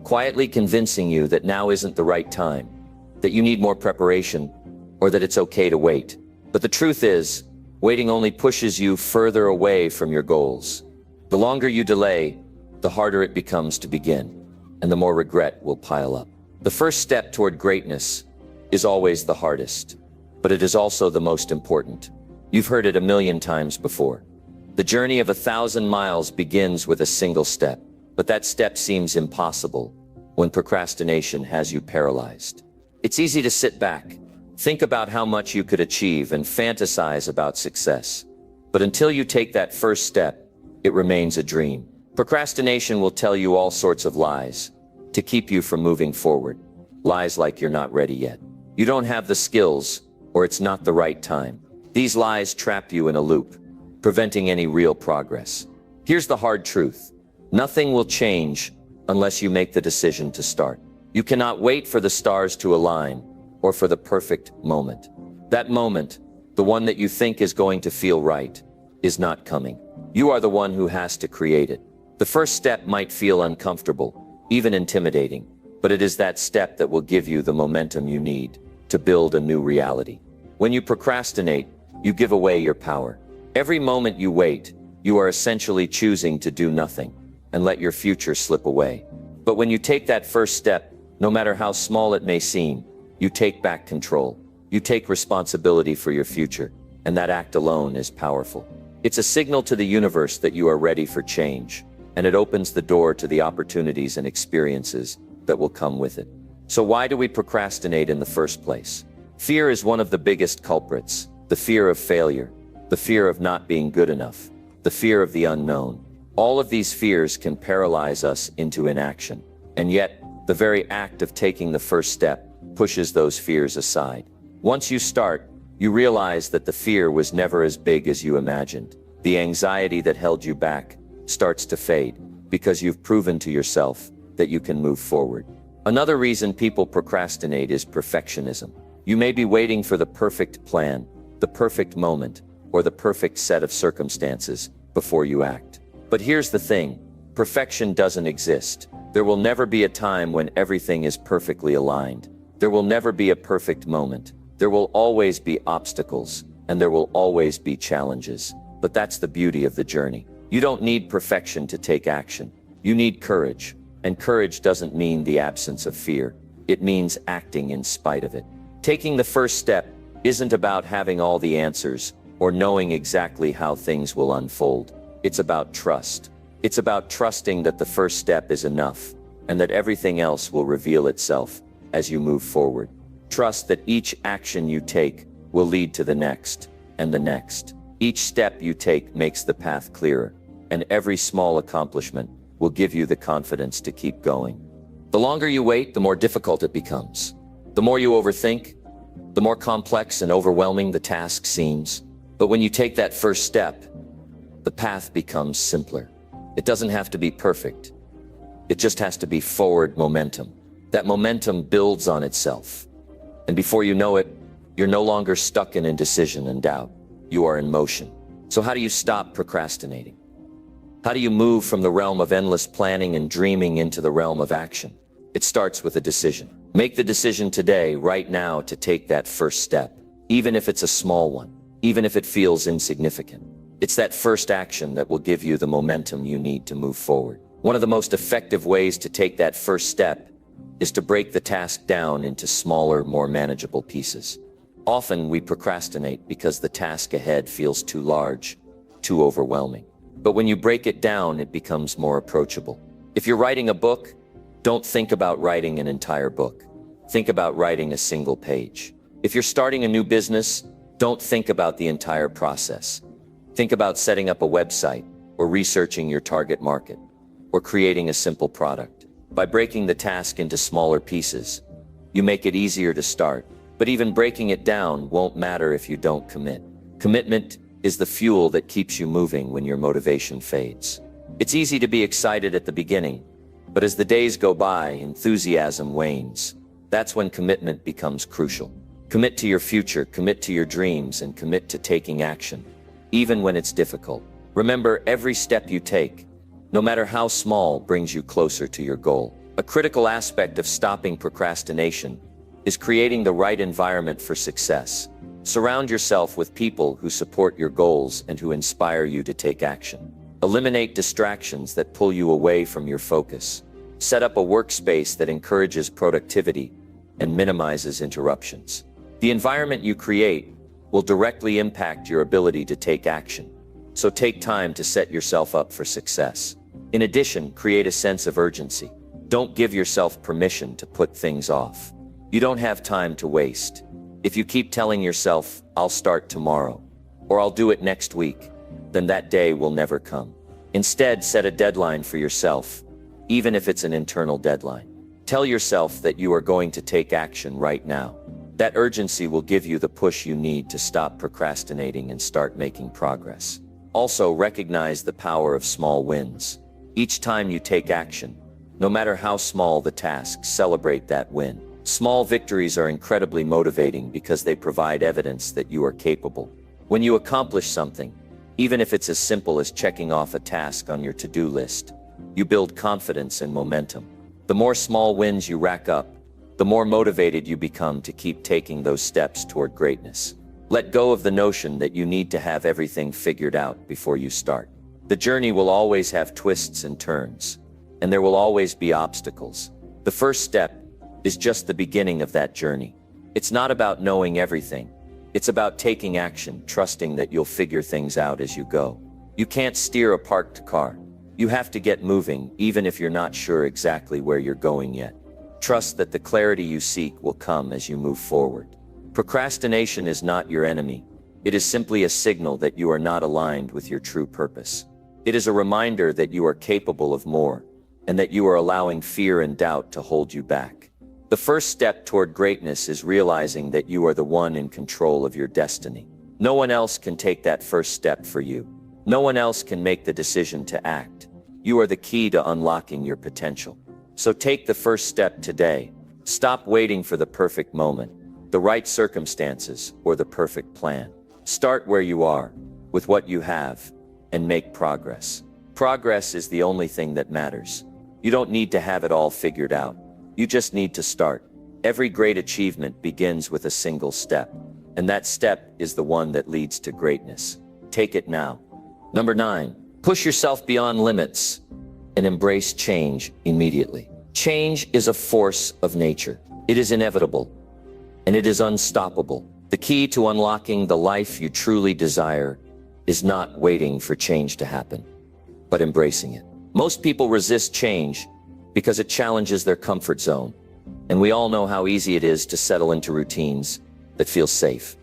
quietly convincing you that now isn't the right time, that you need more preparation, or that it's okay to wait. But the truth is, waiting only pushes you further away from your goals. The longer you delay, the harder it becomes to begin, and the more regret will pile up. The first step toward greatness is always the hardest, but it is also the most important. You've heard it a million times before. The journey of 1,000 miles begins with a single step, but that step seems impossible when procrastination has you paralyzed. It's easy to sit back, think about how much you could achieve, and fantasize about success. But until you take that first step, it remains a dream. Procrastination will tell you all sorts of lies to keep you from moving forward. Lies like you're not ready yet, you don't have the skills, or it's not the right time. These lies trap you in a loop, preventing any real progress. Here's the hard truth. Nothing will change unless you make the decision to start. You cannot wait for the stars to align or for the perfect moment. That moment, the one that you think is going to feel right, is not coming. You are the one who has to create it. The first step might feel uncomfortable, even intimidating, but it is that step that will give you the momentum you need to build a new reality. When you procrastinate, you give away your power. Every moment you wait, you are essentially choosing to do nothing and let your future slip away. But when you take that first step, no matter how small it may seem, you take back control. You take responsibility for your future, and that act alone is powerful. It's a signal to the universe that you are ready for change, and it opens the door to the opportunities and experiences that will come with it. So why do we procrastinate in the first place? Fear is one of the biggest culprits. The fear of failure, the fear of not being good enough, the fear of the unknown. All of these fears can paralyze us into inaction. And yet, the very act of taking the first step pushes those fears aside. Once you start, you realize that the fear was never as big as you imagined. The anxiety that held you back starts to fade because you've proven to yourself that you can move forward. Another reason people procrastinate is perfectionism. You may be waiting for the perfect plan, the perfect moment, or the perfect set of circumstances before you act. But here's the thing, perfection doesn't exist. There will never be a time when everything is perfectly aligned. There will never be a perfect moment. There will always be obstacles, and there will always be challenges. But that's the beauty of the journey. You don't need perfection to take action. You need courage. And courage doesn't mean the absence of fear. It means acting in spite of it. Taking the first step isn't about having all the answers or knowing exactly how things will unfold. It's about trust. It's about trusting that the first step is enough and that everything else will reveal itself as you move forward. Trust that each action you take will lead to the next and the next. Each step you take makes the path clearer, and every small accomplishment will give you the confidence to keep going. The longer you wait, the more difficult it becomes. The more you overthink, the more complex and overwhelming the task seems. But when you take that first step, the path becomes simpler. It doesn't have to be perfect. It just has to be forward momentum. That momentum builds on itself. And before you know it, you're no longer stuck in indecision and doubt. You are in motion. So how do you stop procrastinating? How do you move from the realm of endless planning and dreaming into the realm of action? It starts with a decision. Make the decision today, right now, to take that first step, even if it's a small one, even if it feels insignificant. It's that first action that will give you the momentum you need to move forward. One of the most effective ways to take that first step is to break the task down into smaller, more manageable pieces. Often we procrastinate because the task ahead feels too large, too overwhelming. But when you break it down, it becomes more approachable. If you're writing a book, don't think about writing an entire book. Think about writing a single page. If you're starting a new business, don't think about the entire process. Think about setting up a website, or researching your target market, or creating a simple product. By breaking the task into smaller pieces, you make it easier to start. But even breaking it down won't matter if you don't commit. Commitment is the fuel that keeps you moving when your motivation fades. It's easy to be excited at the beginning, but as the days go by, enthusiasm wanes. That's when commitment becomes crucial. Commit to your future, commit to your dreams, and commit to taking action, even when it's difficult. Remember, every step you take, no matter how small, brings you closer to your goal. A critical aspect of stopping procrastination is creating the right environment for success. Surround yourself with people who support your goals and who inspire you to take action. Eliminate distractions that pull you away from your focus. Set up a workspace that encourages productivity and minimizes interruptions. The environment you create will directly impact your ability to take action. So take time to set yourself up for success. In addition, create a sense of urgency. Don't give yourself permission to put things off. You don't have time to waste. If you keep telling yourself, "I'll start tomorrow," or "I'll do it next week," then that day will never come. Instead, set a deadline for yourself, even if it's an internal deadline. Tell yourself that you are going to take action right now. That urgency will give you the push you need to stop procrastinating and start making progress. Also, recognize the power of small wins. Each time you take action, no matter how small the task, celebrate that win. Small victories are incredibly motivating because they provide evidence that you are capable. When you accomplish something, even if it's as simple as checking off a task on your to-do list, you build confidence and momentum. The more small wins you rack up, the more motivated you become to keep taking those steps toward greatness. Let go of the notion that you need to have everything figured out before you start. The journey will always have twists and turns, and there will always be obstacles. The first step is just the beginning of that journey. It's not about knowing everything. It's about taking action, trusting that you'll figure things out as you go. You can't steer a parked car. You have to get moving, even if you're not sure exactly where you're going yet. Trust that the clarity you seek will come as you move forward. Procrastination is not your enemy. It is simply a signal that you are not aligned with your true purpose. It is a reminder that you are capable of more, and that you are allowing fear and doubt to hold you back. The first step toward greatness is realizing that you are the one in control of your destiny. No one else can take that first step for you. No one else can make the decision to act. You are the key to unlocking your potential. So take the first step today. Stop waiting for the perfect moment, the right circumstances, or the perfect plan. Start where you are, with what you have, and make progress. Progress is the only thing that matters. You don't need to have it all figured out. You just need to start. Every great achievement begins with a single step, and that step is the one that leads to greatness. Take it now. Number 9, push yourself beyond limits and embrace change immediately. Change is a force of nature. It is inevitable, and it is unstoppable. The key to unlocking the life you truly desire is not waiting for change to happen, but embracing it. Most people resist change because it challenges their comfort zone. And we all know how easy it is to settle into routines that feel safe,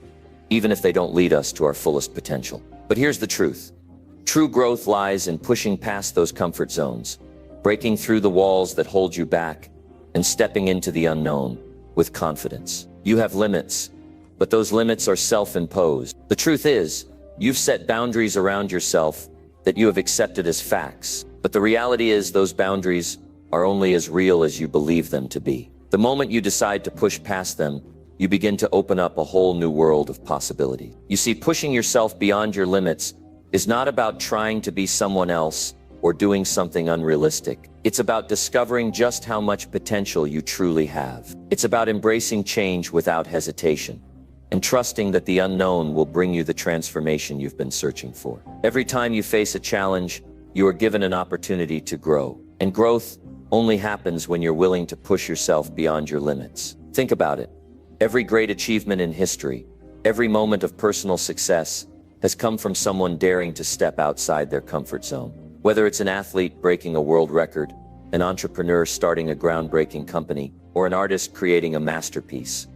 even if they don't lead us to our fullest potential. But here's the truth. True growth lies in pushing past those comfort zones, breaking through the walls that hold you back, and stepping into the unknown with confidence. You have limits, but those limits are self-imposed. The truth is, you've set boundaries around yourself that you have accepted as facts. But the reality is those boundaries are only as real as you believe them to be. The moment you decide to push past them, you begin to open up a whole new world of possibility. You see, pushing yourself beyond your limits is not about trying to be someone else or doing something unrealistic. It's about discovering just how much potential you truly have. It's about embracing change without hesitation and trusting that the unknown will bring you the transformation you've been searching for. Every time you face a challenge, you are given an opportunity to grow. And growth only happens when you're willing to push yourself beyond your limits. Think about it. Every great achievement in history, every moment of personal success has come from someone daring to step outside their comfort zone. Whether it's an athlete breaking a world record, an entrepreneur starting a groundbreaking company, or an artist creating a masterpiece,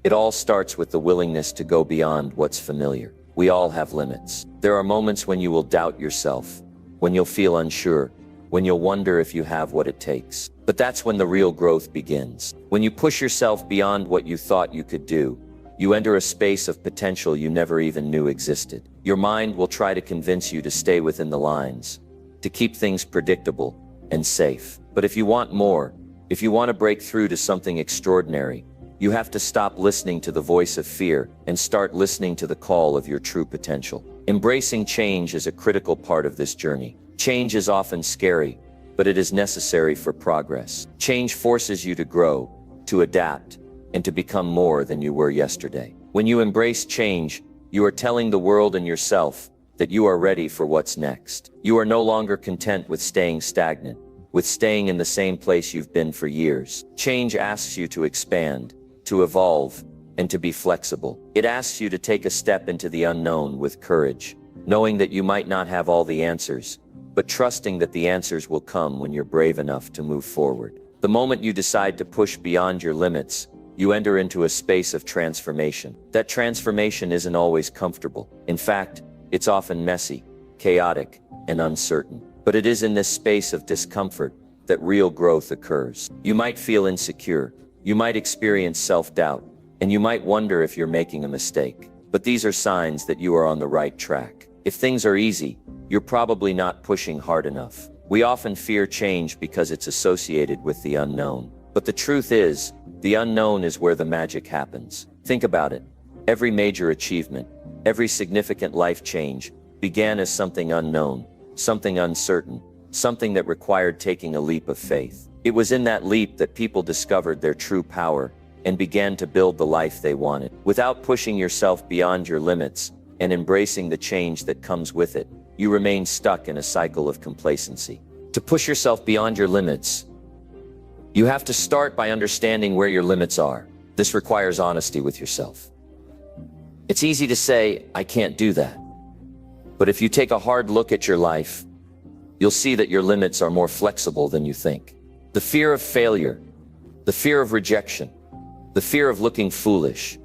it all starts with the willingness to go beyond what's familiar. We all have limits. There are moments when you will doubt yourself, when you'll feel unsure, when you'll wonder if you have what it takes. But that's when the real growth begins. When you push yourself beyond what you thought you could do, you enter a space of potential you never even knew existed. Your mind will try to convince you to stay within the lines, to keep things predictable and safe. But if you want more, if you want to break through to something extraordinary, you have to stop listening to the voice of fear and start listening to the call of your true potential. Embracing change is a critical part of this journey. Change is often scary, but it is necessary for progress. Change forces you to grow, to adapt, and to become more than you were yesterday. When you embrace change, you are telling the world and yourself that you are ready for what's next. You are no longer content with staying stagnant, with staying in the same place you've been for years. Change asks you to expand, to evolve, and to be flexible. It asks you to take a step into the unknown with courage, knowing that you might not have all the answers, but trusting that the answers will come when you're brave enough to move forward. The moment you decide to push beyond your limits, you enter into a space of transformation. That transformation isn't always comfortable. In fact, it's often messy, chaotic, and uncertain. But it is in this space of discomfort that real growth occurs. You might feel insecure, you might experience self-doubt, and you might wonder if you're making a mistake. But these are signs that you are on the right track. If things are easy, you're probably not pushing hard enough. We often fear change because it's associated with the unknown. But the truth is, the unknown is where the magic happens. Think about it. Every major achievement, every significant life change began as something unknown, something uncertain, something that required taking a leap of faith. It was in that leap that people discovered their true power and began to build the life they wanted. Without pushing yourself beyond your limits and embracing the change that comes with it, you remain stuck in a cycle of complacency. To push yourself beyond your limits, you have to start by understanding where your limits are. This requires honesty with yourself. It's easy to say, I can't do that. But if you take a hard look at your life, you'll see that your limits are more flexible than you think. The fear of failure, the fear of rejection, the fear of looking foolish,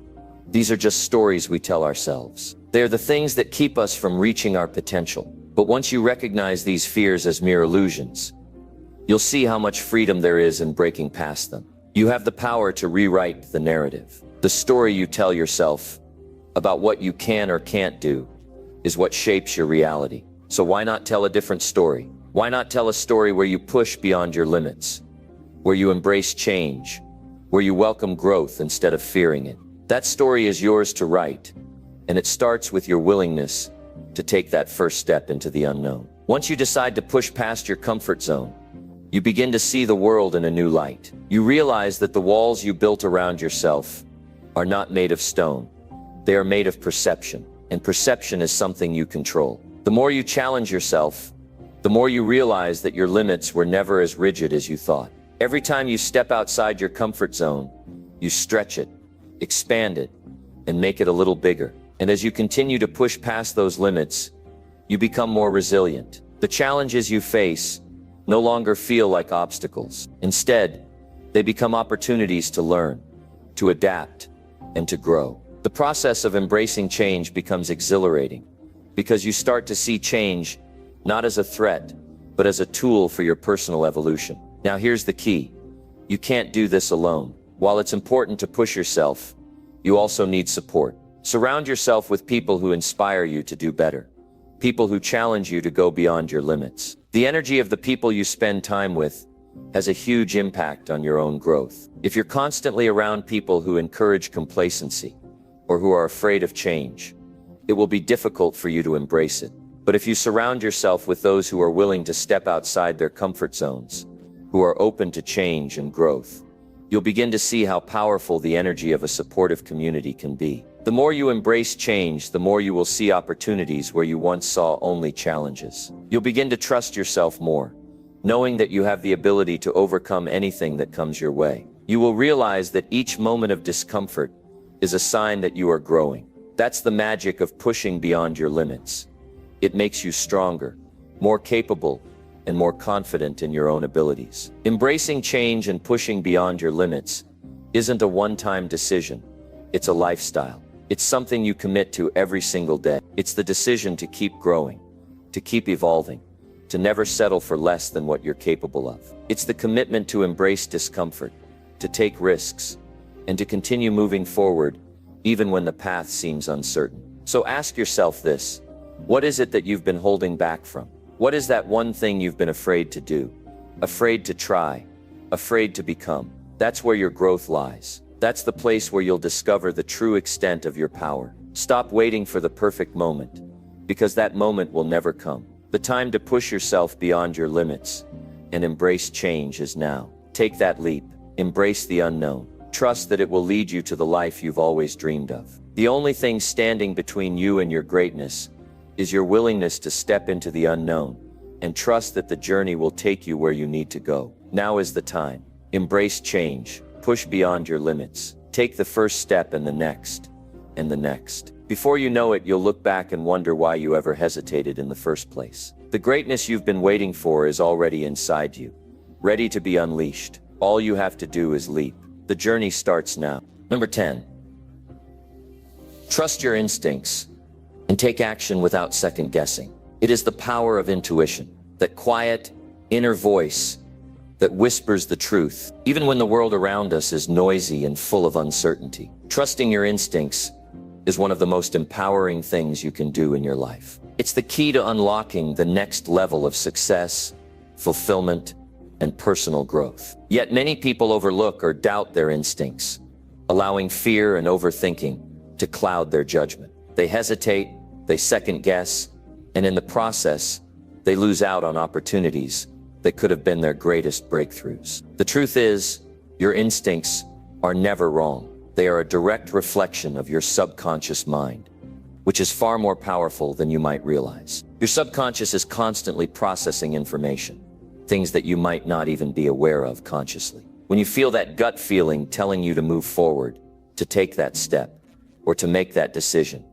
these are just stories we tell ourselves. They're the things that keep us from reaching our potential. But once you recognize these fears as mere illusions, you'll see how much freedom there is in breaking past them. You have the power to rewrite the narrative. The story you tell yourself about what you can or can't do is what shapes your reality. So why not tell a different story? Why not tell a story where you push beyond your limits, where you embrace change, where you welcome growth instead of fearing it? That story is yours to write, and it starts with your willingness to take that first step into the unknown. Once you decide to push past your comfort zone, you begin to see the world in a new light. You realize that the walls you built around yourself are not made of stone. They are made of perception, and perception is something you control. The more you challenge yourself, the more you realize that your limits were never as rigid as you thought. Every time you step outside your comfort zone, you stretch it, expand it, and make it a little bigger. And as you continue to push past those limits, you become more resilient. The challenges you face, no longer feel like obstacles. Instead, they become opportunities to learn, to adapt, and to grow. The process of embracing change becomes exhilarating because you start to see change not as a threat, but as a tool for your personal evolution. Now here's the key. You can't do this alone. While it's important to push yourself, you also need support. Surround yourself with people who inspire you to do better. People who challenge you to go beyond your limits. The energy of the people you spend time with has a huge impact on your own growth. If you're constantly around people who encourage complacency or who are afraid of change, it will be difficult for you to embrace it. But if you surround yourself with those who are willing to step outside their comfort zones, who are open to change and growth, you'll begin to see how powerful the energy of a supportive community can be. The more you embrace change, the more you will see opportunities where you once saw only challenges. You'll begin to trust yourself more, knowing that you have the ability to overcome anything that comes your way. You will realize that each moment of discomfort is a sign that you are growing. That's the magic of pushing beyond your limits. It makes you stronger, more capable, and more confident in your own abilities. Embracing change and pushing beyond your limits isn't a one-time decision. It's a lifestyle. It's something you commit to every single day. It's the decision to keep growing, to keep evolving, to never settle for less than what you're capable of. It's the commitment to embrace discomfort, to take risks, and to continue moving forward even when the path seems uncertain. So ask yourself this: what is it that you've been holding back from? What is that one thing you've been afraid to do, afraid to try, afraid to become? That's where your growth lies. That's the place where you'll discover the true extent of your power. Stop waiting for the perfect moment, because that moment will never come. The time to push yourself beyond your limits and embrace change is now. Take that leap. Embrace the unknown. Trust that it will lead you to the life you've always dreamed of. The only thing standing between you and your greatness is your willingness to step into the unknown and trust that the journey will take you where you need to go. Now is the time. Embrace change. Push beyond your limits. Take the first step and the next, and the next. Before you know it, you'll look back and wonder why you ever hesitated in the first place. The greatness you've been waiting for is already inside you, ready to be unleashed. All you have to do is leap. The journey starts now. Number 10. Trust your instincts and take action without second guessing. It is the power of intuition, that quiet, inner voice that whispers the truth, even when the world around us is noisy and full of uncertainty. Trusting your instincts is one of the most empowering things you can do in your life. It's the key to unlocking the next level of success, fulfillment, and personal growth. Yet many people overlook or doubt their instincts, allowing fear and overthinking to cloud their judgment. They hesitate, they second guess, and in the process, they lose out on opportunities that could have been their greatest breakthroughs. The truth is, your instincts are never wrong. They are a direct reflection of your subconscious mind, which is far more powerful than you might realize. Your subconscious is constantly processing information, things that you might not even be aware of consciously. When you feel that gut feeling telling you to move forward, to take that step, or to make that decision,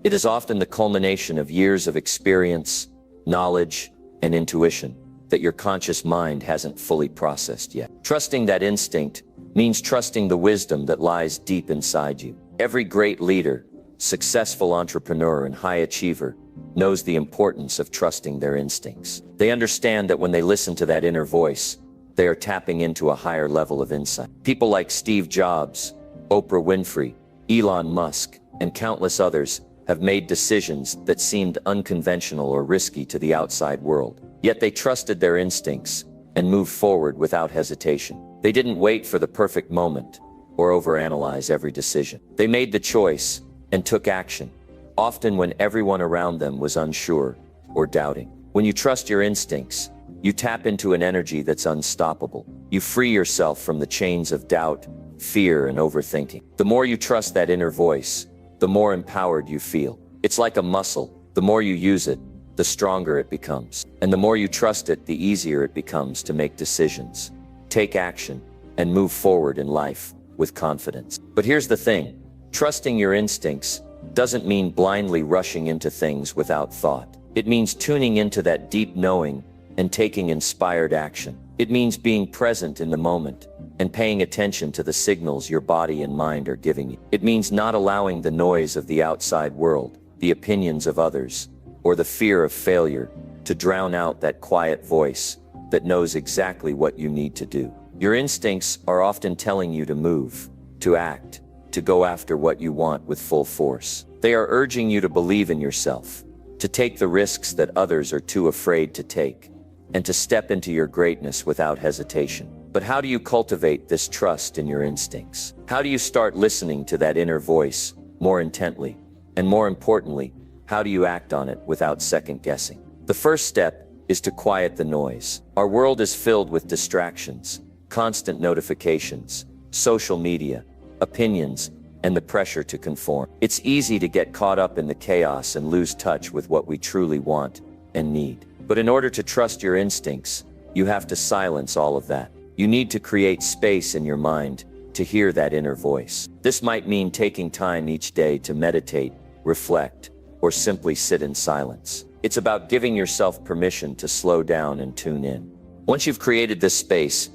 it is often the culmination of years of experience, knowledge, and intuition that your conscious mind hasn't fully processed yet. Trusting that instinct means trusting the wisdom that lies deep inside you. Every great leader, successful entrepreneur, and high achiever knows the importance of trusting their instincts. They understand that when they listen to that inner voice, they are tapping into a higher level of insight. People like Steve Jobs, Oprah Winfrey, Elon Musk, and countless others have made decisions that seemed unconventional or risky to the outside world. Yet they trusted their instincts and moved forward without hesitation. They didn't wait for the perfect moment or overanalyze every decision. They made the choice and took action, often when everyone around them was unsure or doubting. When you trust your instincts, you tap into an energy that's unstoppable. You free yourself from the chains of doubt, fear, and overthinking. The more you trust that inner voice, the more empowered you feel. It's like a muscle. The more you use it, the stronger it becomes. And the more you trust it, the easier it becomes to make decisions, take action, and move forward in life with confidence. But here's the thing. Trusting your instincts doesn't mean blindly rushing into things without thought. It means tuning into that deep knowing and taking inspired action. It means being present in the moment and paying attention to the signals your body and mind are giving you. It means not allowing the noise of the outside world, the opinions of others, or the fear of failure to drown out that quiet voice that knows exactly what you need to do. Your instincts are often telling you to move, to act, to go after what you want with full force. They are urging you to believe in yourself, to take the risks that others are too afraid to take, and to step into your greatness without hesitation. But how do you cultivate this trust in your instincts? How do you start listening to that inner voice more intently? And more importantly, how do you act on it without second guessing? The first step is to quiet the noise. Our world is filled with distractions, constant notifications, social media, opinions, and the pressure to conform. It's easy to get caught up in the chaos and lose touch with what we truly want and need. But in order to trust your instincts, you have to silence all of that. You need to create space in your mind to hear that inner voice. This might mean taking time each day to meditate, reflect, or simply sit in silence. It's about giving yourself permission to slow down and tune in. Once you've created this space,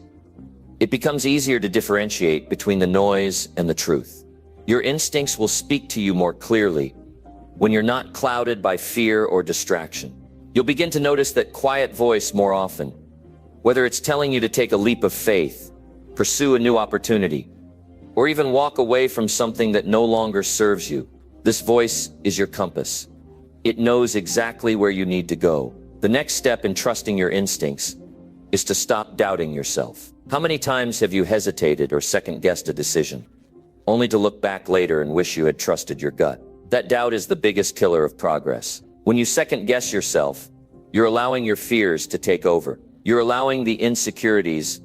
it becomes easier to differentiate between the noise and the truth. Your instincts will speak to you more clearly when you're not clouded by fear or distraction. You'll begin to notice that quiet voice more often, whether it's telling you to take a leap of faith, pursue a new opportunity, or even walk away from something that no longer serves you. This voice is your compass. It knows exactly where you need to go. The next step in trusting your instincts is to stop doubting yourself. How many times have you hesitated or second-guessed a decision, only to look back later and wish you had trusted your gut? That doubt is the biggest killer of progress. When you second-guess yourself, you're allowing your fears to take over. You're allowing the insecurities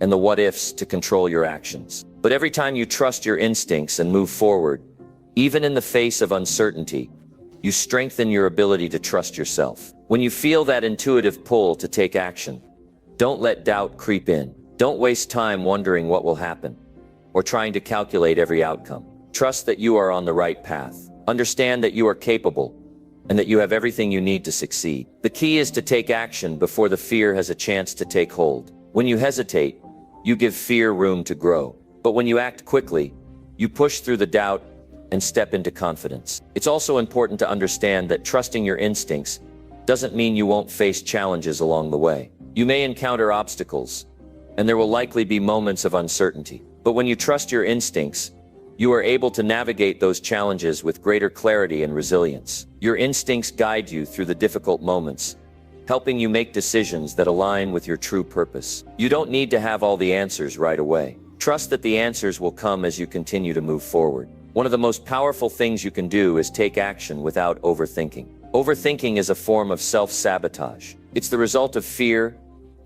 and the what-ifs to control your actions. But every time you trust your instincts and move forward, even in the face of uncertainty, you strengthen your ability to trust yourself. When you feel that intuitive pull to take action, don't let doubt creep in. Don't waste time wondering what will happen or trying to calculate every outcome. Trust that you are on the right path. Understand that you are capable and that you have everything you need to succeed. The key is to take action before the fear has a chance to take hold. When you hesitate, you give fear room to grow. But when you act quickly, you push through the doubt and step into confidence. It's also important to understand that trusting your instincts doesn't mean you won't face challenges along the way. You may encounter obstacles, and there will likely be moments of uncertainty. But when you trust your instincts, you are able to navigate those challenges with greater clarity and resilience. Your instincts guide you through the difficult moments, helping you make decisions that align with your true purpose. You don't need to have all the answers right away. Trust that the answers will come as you continue to move forward. One of the most powerful things you can do is take action without overthinking. Overthinking is a form of self-sabotage. It's the result of fear,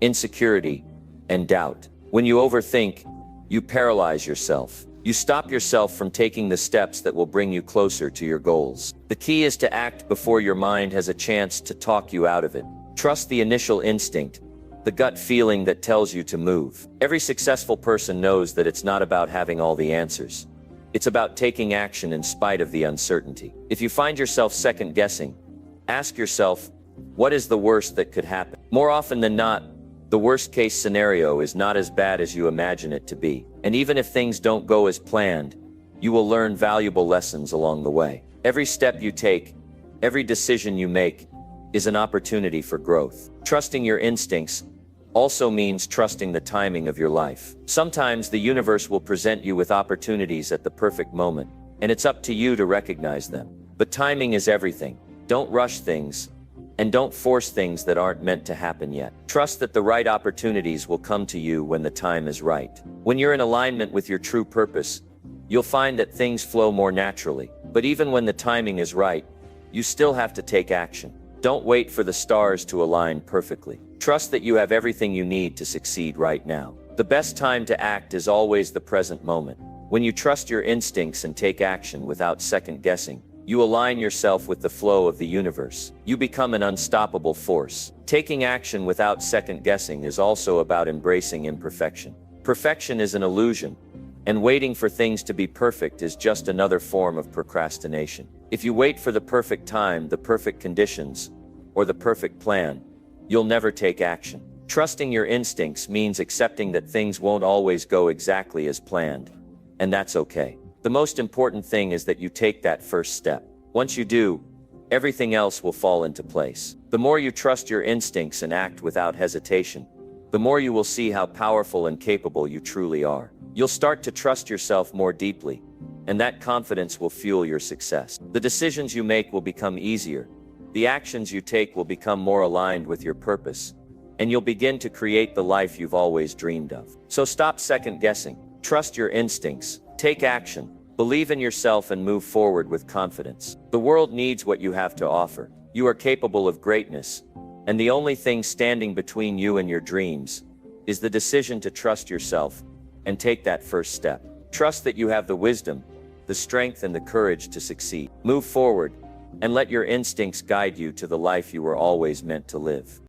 insecurity, and doubt. When you overthink, you paralyze yourself. You stop yourself from taking the steps that will bring you closer to your goals. The key is to act before your mind has a chance to talk you out of it. Trust the initial instinct, the gut feeling that tells you to move. Every successful person knows that it's not about having all the answers. It's about taking action in spite of the uncertainty. If you find yourself second-guessing, ask yourself, what is the worst that could happen? More often than not, the worst-case scenario is not as bad as you imagine it to be. And even if things don't go as planned, you will learn valuable lessons along the way. Every step you take, every decision you make, is an opportunity for growth. Trusting your instincts also means trusting the timing of your life. Sometimes the universe will present you with opportunities at the perfect moment, and it's up to you to recognize them. But timing is everything. Don't rush things, and don't force things that aren't meant to happen yet. Trust that the right opportunities will come to you when the time is right. When you're in alignment with your true purpose, you'll find that things flow more naturally. But even when the timing is right, you still have to take action. Don't wait for the stars to align perfectly. Trust that you have everything you need to succeed right now. The best time to act is always the present moment. When you trust your instincts and take action without second guessing, you align yourself with the flow of the universe. You become an unstoppable force. Taking action without second guessing is also about embracing imperfection. Perfection is an illusion, and waiting for things to be perfect is just another form of procrastination. If you wait for the perfect time, the perfect conditions, or the perfect plan, you'll never take action. Trusting your instincts means accepting that things won't always go exactly as planned, and that's okay. The most important thing is that you take that first step. Once you do, everything else will fall into place. The more you trust your instincts and act without hesitation, the more you will see how powerful and capable you truly are. You'll start to trust yourself more deeply, and that confidence will fuel your success. The decisions you make will become easier. The actions you take will become more aligned with your purpose, and you'll begin to create the life you've always dreamed of. So stop second guessing. Trust your instincts. Take action. Believe in yourself and move forward with confidence. The world needs what you have to offer. You are capable of greatness, and the only thing standing between you and your dreams is the decision to trust yourself and take that first step. Trust that you have the wisdom, the strength, and the courage to succeed. Move forward and let your instincts guide you to the life you were always meant to live.